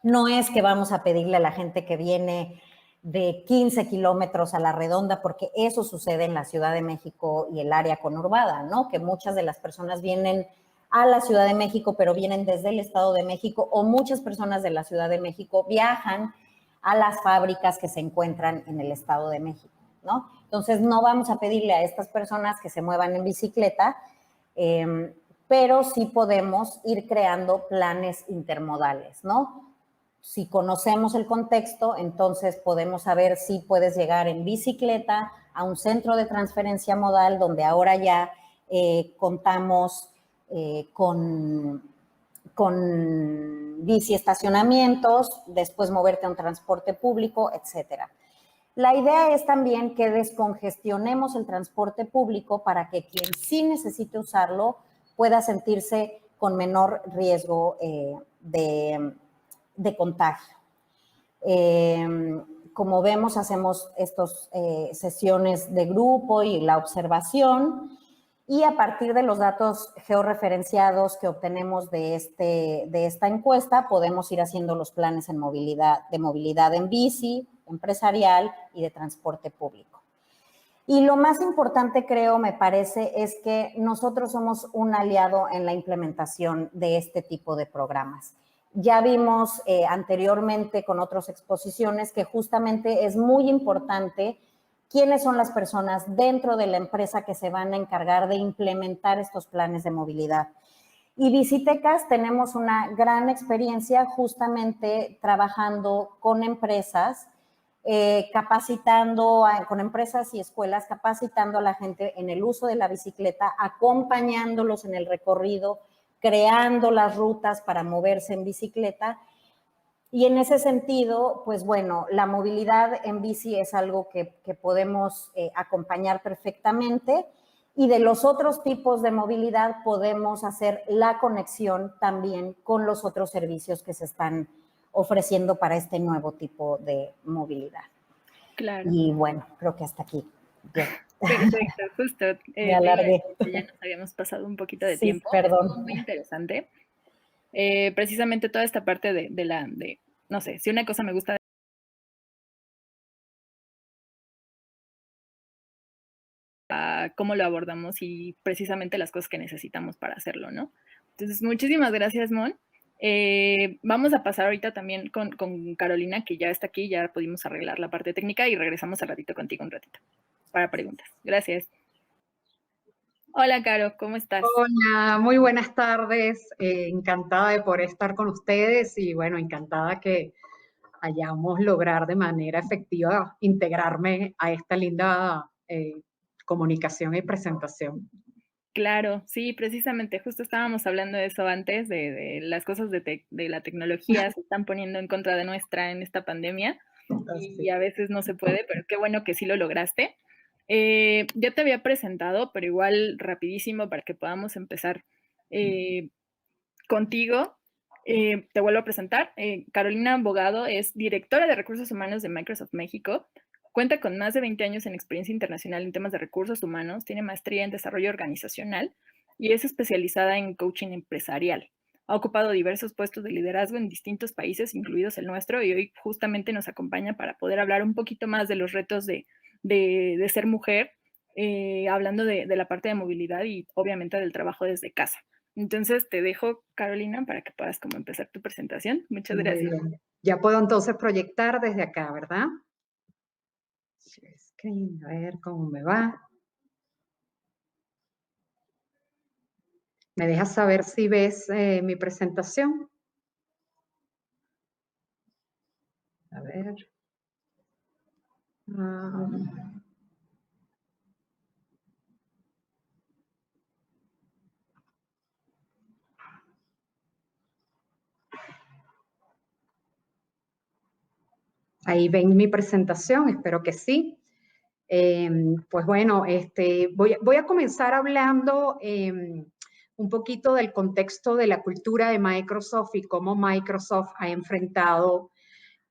No es que vamos a pedirle a la gente que viene de 15 kilómetros a la redonda, porque eso sucede en la Ciudad de México y el área conurbada, ¿no? Que muchas de las personas vienen a la Ciudad de México, pero vienen desde el Estado de México, o muchas personas de la Ciudad de México viajan a las fábricas que se encuentran en el Estado de México, ¿no? Entonces, no vamos a pedirle a estas personas que se muevan en bicicleta, pero sí podemos ir creando planes intermodales, ¿no? Si conocemos el contexto, entonces podemos saber si puedes llegar en bicicleta a un centro de transferencia modal, donde ahora ya contamos con bici estacionamientos, después moverte a un transporte público, etcétera. La idea es también que descongestionemos el transporte público para que quien sí necesite usarlo pueda sentirse con menor riesgo de contagio. Como vemos, hacemos estas sesiones de grupo y la observación, y a partir de los datos georreferenciados que obtenemos de esta encuesta, podemos ir haciendo los planes de movilidad en bici, empresarial y de transporte público. Y lo más importante, creo, me parece, es que nosotros somos un aliado en la implementación de este tipo de programas. Ya vimos anteriormente con otras exposiciones que justamente es muy importante quiénes son las personas dentro de la empresa que se van a encargar de implementar estos planes de movilidad. Y Bicitecas tenemos una gran experiencia justamente trabajando con empresas, con empresas y escuelas, capacitando a la gente en el uso de la bicicleta, acompañándolos en el recorrido, creando las rutas para moverse en bicicleta. Y en ese sentido, pues bueno, la movilidad en bici es algo que podemos acompañar perfectamente, y de los otros tipos de movilidad podemos hacer la conexión también con los otros servicios que se están ofreciendo para este nuevo tipo de movilidad. Claro. Y bueno, creo que hasta aquí. Perfecto, justo. Me alargué. Ya nos habíamos pasado un poquito de Sí, tiempo. perdón. Muy interesante. Precisamente toda esta parte de no sé, si una cosa me gusta cómo lo abordamos y precisamente las cosas que necesitamos para hacerlo, ¿no? Entonces, muchísimas gracias, Mon. Vamos a pasar ahorita también con Carolina, que ya está aquí, ya pudimos arreglar la parte técnica, y regresamos al ratito contigo un ratito para preguntas. Gracias. Hola, Caro, ¿cómo estás? Hola, muy buenas tardes. Encantada de poder estar con ustedes y bueno, encantada que hayamos lograr de manera efectiva integrarme a esta linda comunicación y presentación. Claro, sí, precisamente, justo estábamos hablando de eso antes, de las cosas de la tecnología se están poniendo en contra de nuestra en esta pandemia y a veces no se puede, pero qué bueno que sí lo lograste. Ya te había presentado, pero igual rapidísimo para que podamos empezar contigo. Te vuelvo a presentar. Carolina Abogado es directora de Recursos Humanos de Microsoft México. Cuenta con más de 20 años en experiencia internacional en temas de recursos humanos, tiene maestría en desarrollo organizacional y es especializada en coaching empresarial. Ha ocupado diversos puestos de liderazgo en distintos países, incluidos el nuestro, y hoy justamente nos acompaña para poder hablar un poquito más de los retos de ser mujer, hablando de la parte de movilidad y obviamente del trabajo desde casa. Entonces te dejo, Carolina, para que puedas como empezar tu presentación. Muchas gracias. Muy bien. Ya puedo entonces proyectar desde acá, ¿verdad? Screen, a ver cómo me va. ¿Me dejas saber si ves mi presentación? A ver. Ahí ven mi presentación, espero que sí. Pues bueno, voy a comenzar hablando un poquito del contexto de la cultura de Microsoft y cómo Microsoft ha enfrentado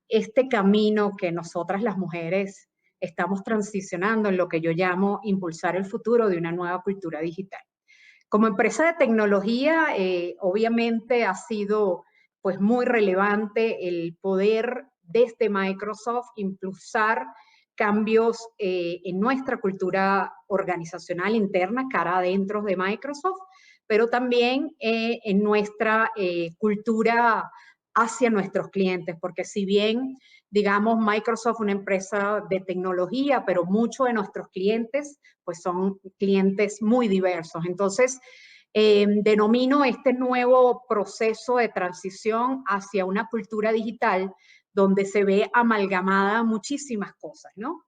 este camino que nosotras las mujeres estamos transicionando en lo que yo llamo impulsar el futuro de una nueva cultura digital. Como empresa de tecnología, obviamente ha sido pues muy relevante el poder desde Microsoft impulsar cambios en nuestra cultura organizacional interna, cara adentro de Microsoft, pero también en nuestra cultura hacia nuestros clientes, porque si bien, digamos, Microsoft es una empresa de tecnología, pero muchos de nuestros clientes, pues son clientes muy diversos. Entonces, denomino este nuevo proceso de transición hacia una cultura digital donde se ve amalgamada muchísimas cosas, ¿no?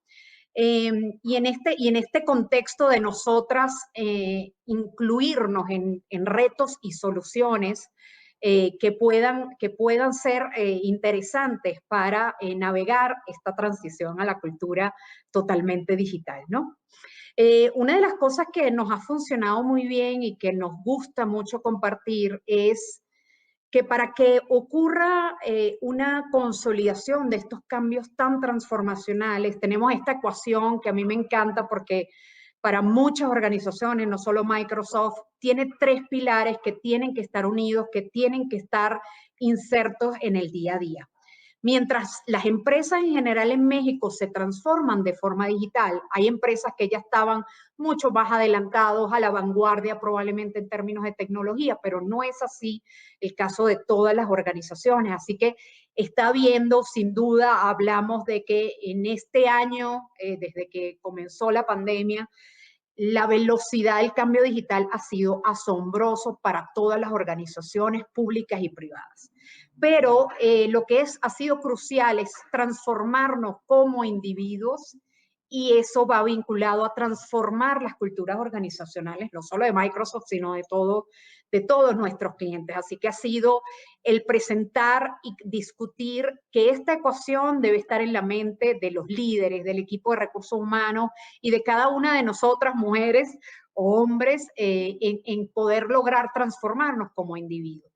Y en este contexto de nosotras incluirnos en retos y soluciones que puedan ser interesantes para navegar esta transición a la cultura totalmente digital, ¿no? Una de las cosas que nos ha funcionado muy bien y que nos gusta mucho compartir es que para que ocurra una consolidación de estos cambios tan transformacionales, tenemos esta ecuación que a mí me encanta porque para muchas organizaciones, no solo Microsoft, tiene 3 pilares que tienen que estar unidos, que tienen que estar insertos en el día a día. Mientras las empresas en general en México se transforman de forma digital, hay empresas que ya estaban mucho más adelantados, a la vanguardia probablemente en términos de tecnología, pero no es así el caso de todas las organizaciones. Así que está viendo, sin duda, hablamos de que en este año, desde que comenzó la pandemia, la velocidad del cambio digital ha sido asombroso para todas las organizaciones públicas y privadas. Pero lo que ha sido crucial es transformarnos como individuos y eso va vinculado a transformar las culturas organizacionales, no solo de Microsoft, sino de todos nuestros clientes. Así que ha sido el presentar y discutir que esta ecuación debe estar en la mente de los líderes, del equipo de recursos humanos y de cada una de nosotras, mujeres o hombres, en poder lograr transformarnos como individuos.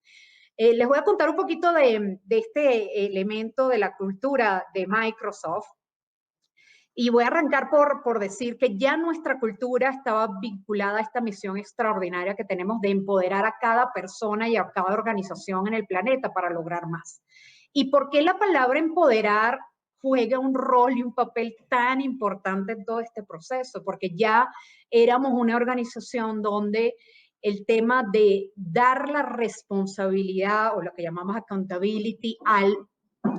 Les voy a contar un poquito de este elemento de la cultura de Microsoft. Y voy a arrancar por decir que ya nuestra cultura estaba vinculada a esta misión extraordinaria que tenemos de empoderar a cada persona y a cada organización en el planeta para lograr más. ¿Y por qué la palabra empoderar juega un rol y un papel tan importante en todo este proceso? Porque ya éramos una organización donde el tema de dar la responsabilidad o lo que llamamos accountability al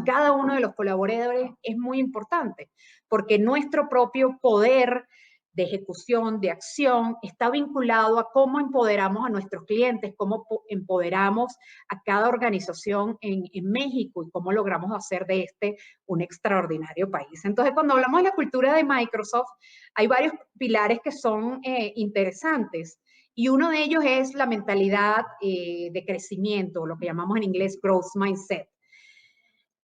cada uno de los colaboradores es muy importante, porque nuestro propio poder de ejecución, de acción, está vinculado a cómo empoderamos a nuestros clientes, cómo empoderamos a cada organización en México y cómo logramos hacer de este un extraordinario país. Entonces, cuando hablamos de la cultura de Microsoft, hay varios pilares que son interesantes. Y uno de ellos es la mentalidad de crecimiento, lo que llamamos en inglés growth mindset.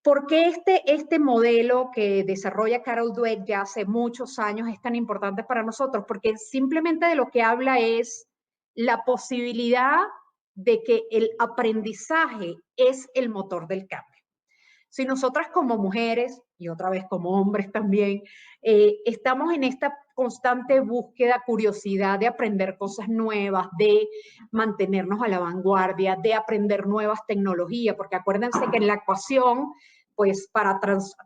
¿Por qué este modelo que desarrolla Carol Dweck ya hace muchos años es tan importante para nosotros? Porque simplemente de lo que habla es la posibilidad de que el aprendizaje es el motor del cambio. Si nosotras como mujeres, y otra vez como hombres también, estamos en esta constante búsqueda, curiosidad de aprender cosas nuevas, de mantenernos a la vanguardia, de aprender nuevas tecnologías, porque acuérdense que en la ecuación, pues para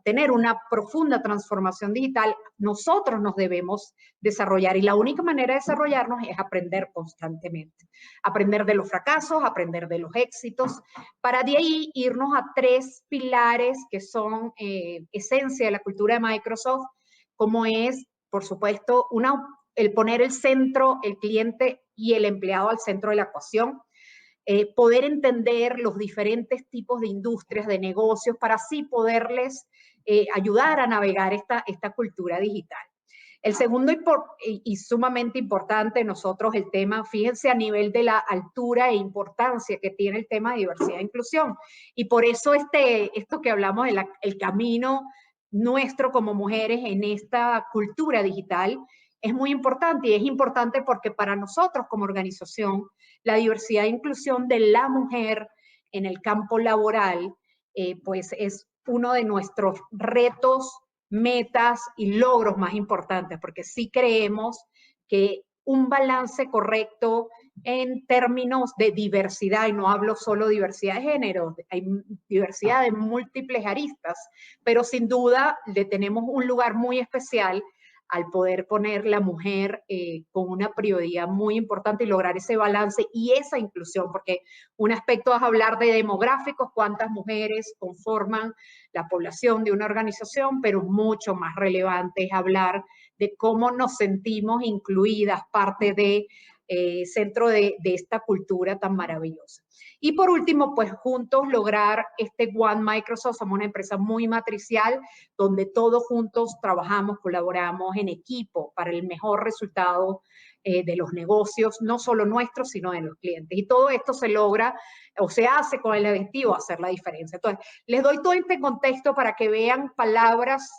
tener una profunda transformación digital, nosotros nos debemos desarrollar y la única manera de desarrollarnos es aprender constantemente. Aprender de los fracasos, aprender de los éxitos, para de ahí irnos a 3 pilares que son esencia de la cultura de Microsoft, como es, por supuesto, el poner el centro, el cliente y el empleado al centro de la ecuación. Poder entender los diferentes tipos de industrias, de negocios, para así poderles ayudar a navegar esta cultura digital. El segundo y sumamente importante, nosotros el tema, fíjense a nivel de la altura e importancia que tiene el tema de diversidad e inclusión. Y por eso esto que hablamos, el camino nuestro como mujeres en esta cultura digital, es muy importante y es importante porque para nosotros como organización, la diversidad e inclusión de la mujer en el campo laboral, pues es uno de nuestros retos, metas y logros más importantes, porque sí creemos que un balance correcto en términos de diversidad, y no hablo solo de diversidad de género, hay diversidad de múltiples aristas, pero sin duda le tenemos un lugar muy especial al poder poner la mujer con una prioridad muy importante y lograr ese balance y esa inclusión, porque un aspecto es hablar de demográficos, cuántas mujeres conforman la población de una organización, pero mucho más relevante es hablar de cómo nos sentimos incluidas, parte de centro de esta cultura tan maravillosa. Y por último, pues juntos lograr este One Microsoft. Somos una empresa muy matricial, donde todos juntos trabajamos, colaboramos en equipo para el mejor resultado de los negocios, no solo nuestros, sino de los clientes. Y todo esto se logra o se hace con el objetivo de hacer la diferencia. Entonces, les doy todo este contexto para que vean palabras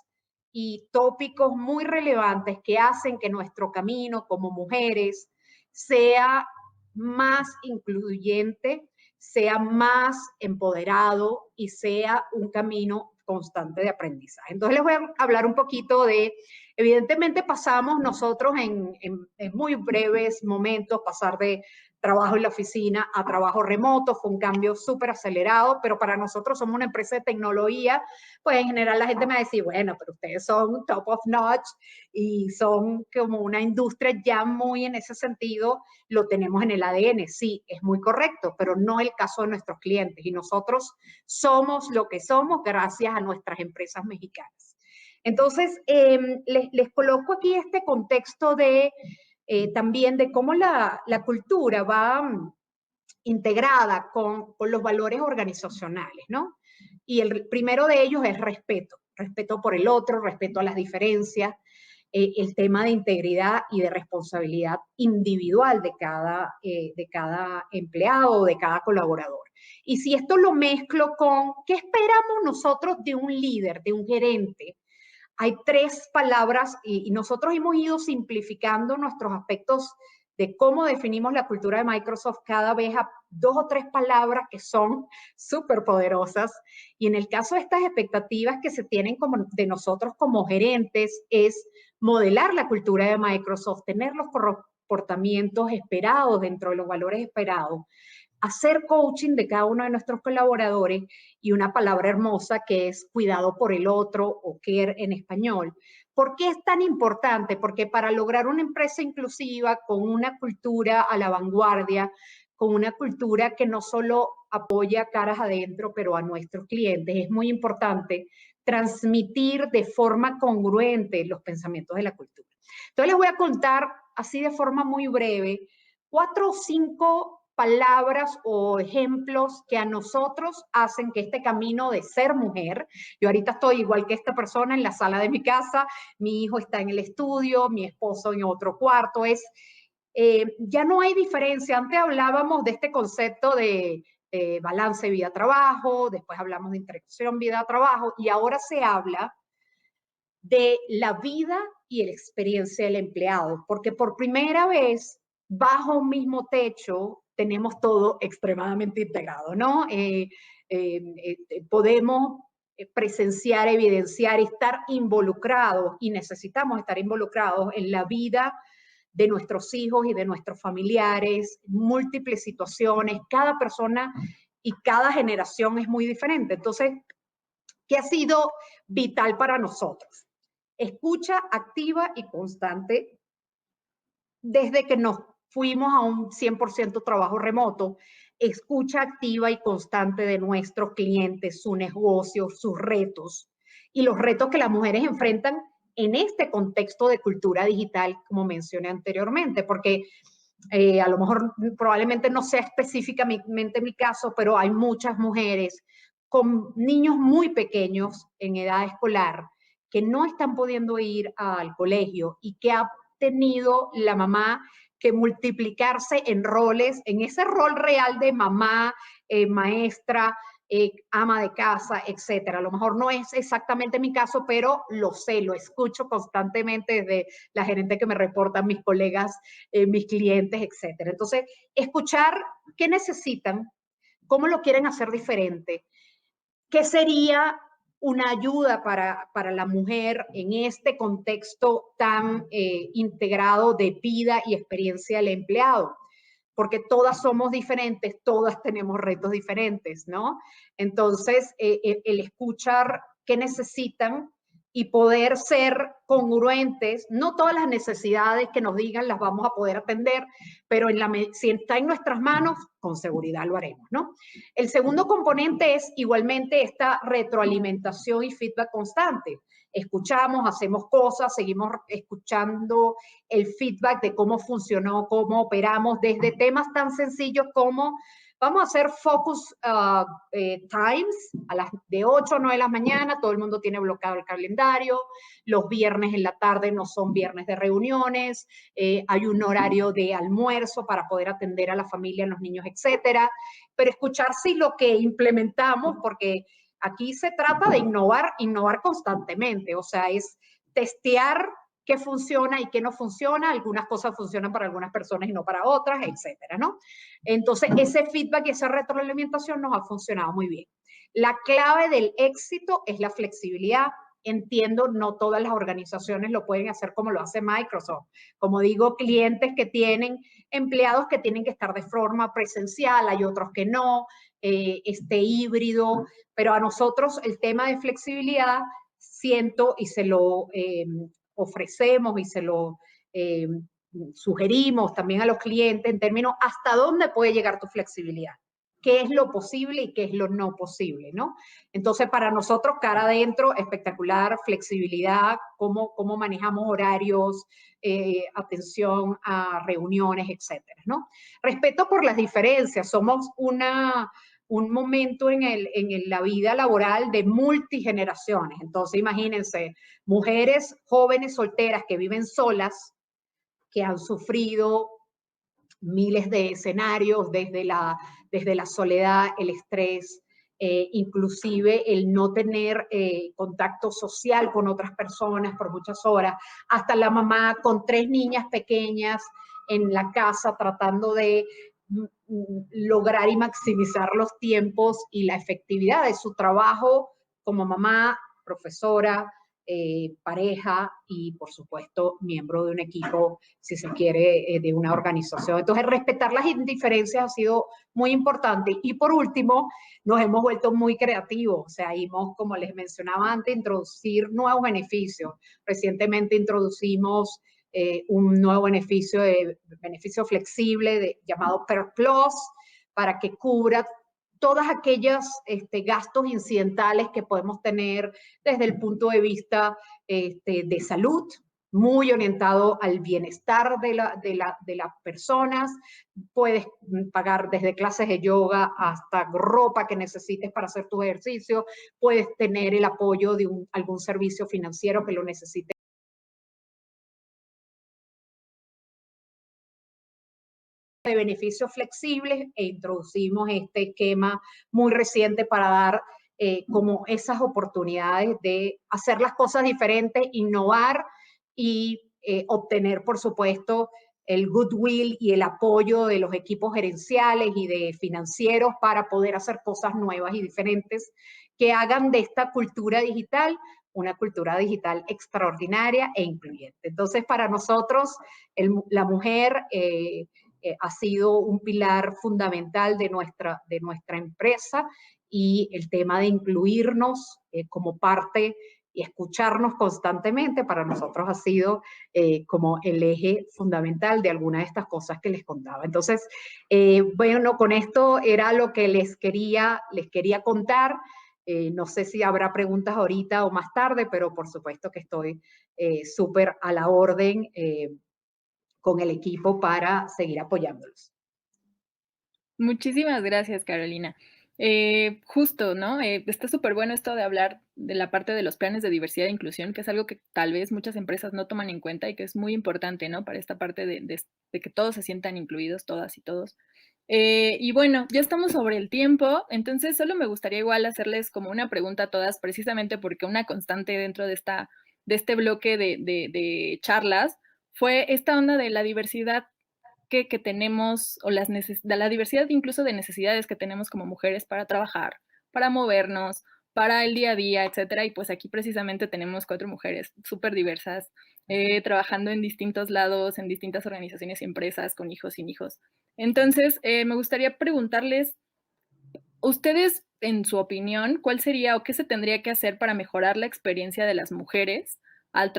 y tópicos muy relevantes que hacen que nuestro camino como mujeres sea más incluyente, sea más empoderado y sea un camino constante de aprendizaje. Entonces les voy a hablar un poquito de, evidentemente pasamos nosotros en muy breves momentos, pasar de trabajo en la oficina a trabajo remoto, fue un cambio súper acelerado, pero para nosotros somos una empresa de tecnología, pues en general la gente me dice, bueno, pero ustedes son top of notch y son como una industria ya muy en ese sentido, lo tenemos en el ADN, sí, es muy correcto, pero no el caso de nuestros clientes y nosotros somos lo que somos gracias a nuestras empresas mexicanas. Entonces, les coloco aquí este contexto de también de cómo la cultura va integrada con los valores organizacionales, ¿no? Y el primero de ellos es respeto, respeto por el otro, respeto a las diferencias, el tema de integridad y de responsabilidad individual de cada empleado o de cada colaborador. Y si esto lo mezclo con, ¿qué esperamos nosotros de un líder, de un gerente? Hay 3 palabras y nosotros hemos ido simplificando nuestros aspectos de cómo definimos la cultura de Microsoft cada vez a 2 o 3 palabras que son súper poderosas. Y en el caso de estas expectativas que se tienen de nosotros como gerentes es modelar la cultura de Microsoft, tener los comportamientos esperados dentro de los valores esperados, hacer coaching de cada uno de nuestros colaboradores y una palabra hermosa que es cuidado por el otro o care en español. ¿Por qué es tan importante? Porque para lograr una empresa inclusiva con una cultura a la vanguardia, con una cultura que no solo apoya caras adentro, pero a nuestros clientes, es muy importante transmitir de forma congruente los pensamientos de la cultura. Entonces les voy a contar así de forma muy breve 4 o 5 palabras o ejemplos que a nosotros hacen que este camino de ser mujer, yo ahorita estoy igual que esta persona en la sala de mi casa, mi hijo está en el estudio, mi esposo en otro cuarto, ya no hay diferencia. Antes hablábamos de este concepto de balance vida-trabajo, después hablamos de integración vida-trabajo y ahora se habla de la vida y la experiencia del empleado, porque por primera vez bajo un mismo techo tenemos todo extremadamente integrado, ¿no? Podemos presenciar, evidenciar y estar involucrados, y necesitamos estar involucrados en la vida de nuestros hijos y de nuestros familiares, múltiples situaciones, cada persona y cada generación es muy diferente. Entonces, ¿qué ha sido vital para nosotros? Escucha activa y constante. Desde que nos fuimos a un 100% trabajo remoto, escucha activa y constante de nuestros clientes, su negocio, sus retos y los retos que las mujeres enfrentan en este contexto de cultura digital, como mencioné anteriormente, porque a lo mejor probablemente no sea específicamente mi caso, pero hay muchas mujeres con niños muy pequeños en edad escolar que no están pudiendo ir al colegio y que ha tenido la mamá que multiplicarse en roles, en ese rol real de mamá, maestra, ama de casa, etcétera. A lo mejor no es exactamente mi caso, pero lo sé, lo escucho constantemente desde la gerente que me reportan, mis colegas, mis clientes, etcétera. Entonces, escuchar qué necesitan, cómo lo quieren hacer diferente, qué sería una ayuda para la mujer en este contexto tan integrado de vida y experiencia del empleado, porque todas somos diferentes, todas tenemos retos diferentes, ¿no? Entonces, el escuchar qué necesitan y poder ser congruentes, no todas las necesidades que nos digan las vamos a poder atender, pero si está en nuestras manos, con seguridad lo haremos, ¿no? El segundo componente es igualmente esta retroalimentación y feedback constante. Escuchamos, hacemos cosas, seguimos escuchando el feedback de cómo funcionó, cómo operamos, desde temas tan sencillos como vamos a hacer focus times a las de 8 o 9 de la mañana, todo el mundo tiene bloqueado el calendario, los viernes en la tarde no son viernes de reuniones, hay un horario de almuerzo para poder atender a la familia, a los niños, etcétera, pero escuchar si lo que implementamos, porque aquí se trata de innovar constantemente, o sea, es testear qué funciona y qué no funciona, algunas cosas funcionan para algunas personas y no para otras, etcétera, ¿no? Entonces, ese feedback y esa retroalimentación nos ha funcionado muy bien. La clave del éxito es la flexibilidad. Entiendo, no todas las organizaciones lo pueden hacer como lo hace Microsoft. Como digo, clientes que tienen empleados que tienen que estar de forma presencial, hay otros que no, híbrido, pero a nosotros el tema de flexibilidad siento y se lo ofrecemos y se lo sugerimos también a los clientes en términos hasta dónde puede llegar tu flexibilidad, qué es lo posible y qué es lo no posible, ¿no? Entonces, para nosotros, cara adentro, espectacular, flexibilidad, cómo manejamos horarios, atención a reuniones, etcétera, ¿no? Respeto por las diferencias, somos un momento en la vida laboral de multigeneraciones. Entonces, imagínense, mujeres jóvenes solteras que viven solas, que han sufrido miles de escenarios desde la soledad, el estrés, inclusive el no tener contacto social con otras personas por muchas horas, hasta la mamá con 3 niñas pequeñas en la casa tratando de lograr y maximizar los tiempos y la efectividad de su trabajo como mamá, profesora, pareja y, por supuesto, miembro de un equipo, si se quiere, de una organización. Entonces, respetar las diferencias ha sido muy importante. Y, por último, nos hemos vuelto muy creativos. O sea, hemos, como les mencionaba antes, introducir nuevos beneficios. Recientemente introducimos un nuevo beneficio flexible llamado PER Plus para que cubra todas aquellas gastos incidentales que podemos tener desde el punto de vista de salud, muy orientado al bienestar de las personas. Puedes pagar desde clases de yoga hasta ropa que necesites para hacer tu ejercicio. Puedes tener el apoyo de algún servicio financiero que lo necesites. De beneficios flexibles e introducimos este esquema muy reciente para dar como esas oportunidades de hacer las cosas diferentes, innovar y obtener, por supuesto, el goodwill y el apoyo de los equipos gerenciales y de financieros para poder hacer cosas nuevas y diferentes que hagan de esta cultura digital una cultura digital extraordinaria e incluyente. Entonces, para nosotros, la mujer ha sido un pilar fundamental de nuestra empresa, y el tema de incluirnos como parte y escucharnos constantemente para nosotros ha sido como el eje fundamental de algunas de estas cosas que les contaba. Entonces, bueno, con esto era lo que les quería contar. No sé si habrá preguntas ahorita o más tarde, pero por supuesto que estoy súper a la orden con el equipo para seguir apoyándolos. Muchísimas gracias, Carolina. Justo, ¿no? Está súper bueno esto de hablar de la parte de los planes de diversidad e inclusión, que es algo que tal vez muchas empresas no toman en cuenta y que es muy importante, ¿no? Para esta parte de que todos se sientan incluidos, todas y todos. Y bueno, ya estamos sobre el tiempo, entonces solo me gustaría igual hacerles como una pregunta a todas, precisamente porque una constante dentro de este bloque de charlas fue esta onda de la diversidad que tenemos, o de la diversidad incluso de necesidades que tenemos como mujeres para trabajar, para movernos, para el día a día, etcétera. Y pues aquí precisamente tenemos 4 mujeres súper diversas, trabajando en distintos lados, en distintas organizaciones y empresas, con hijos, sin hijos. Entonces, me gustaría preguntarles, ustedes, en su opinión, ¿cuál sería o qué se tendría que hacer para mejorar la experiencia de las mujeres al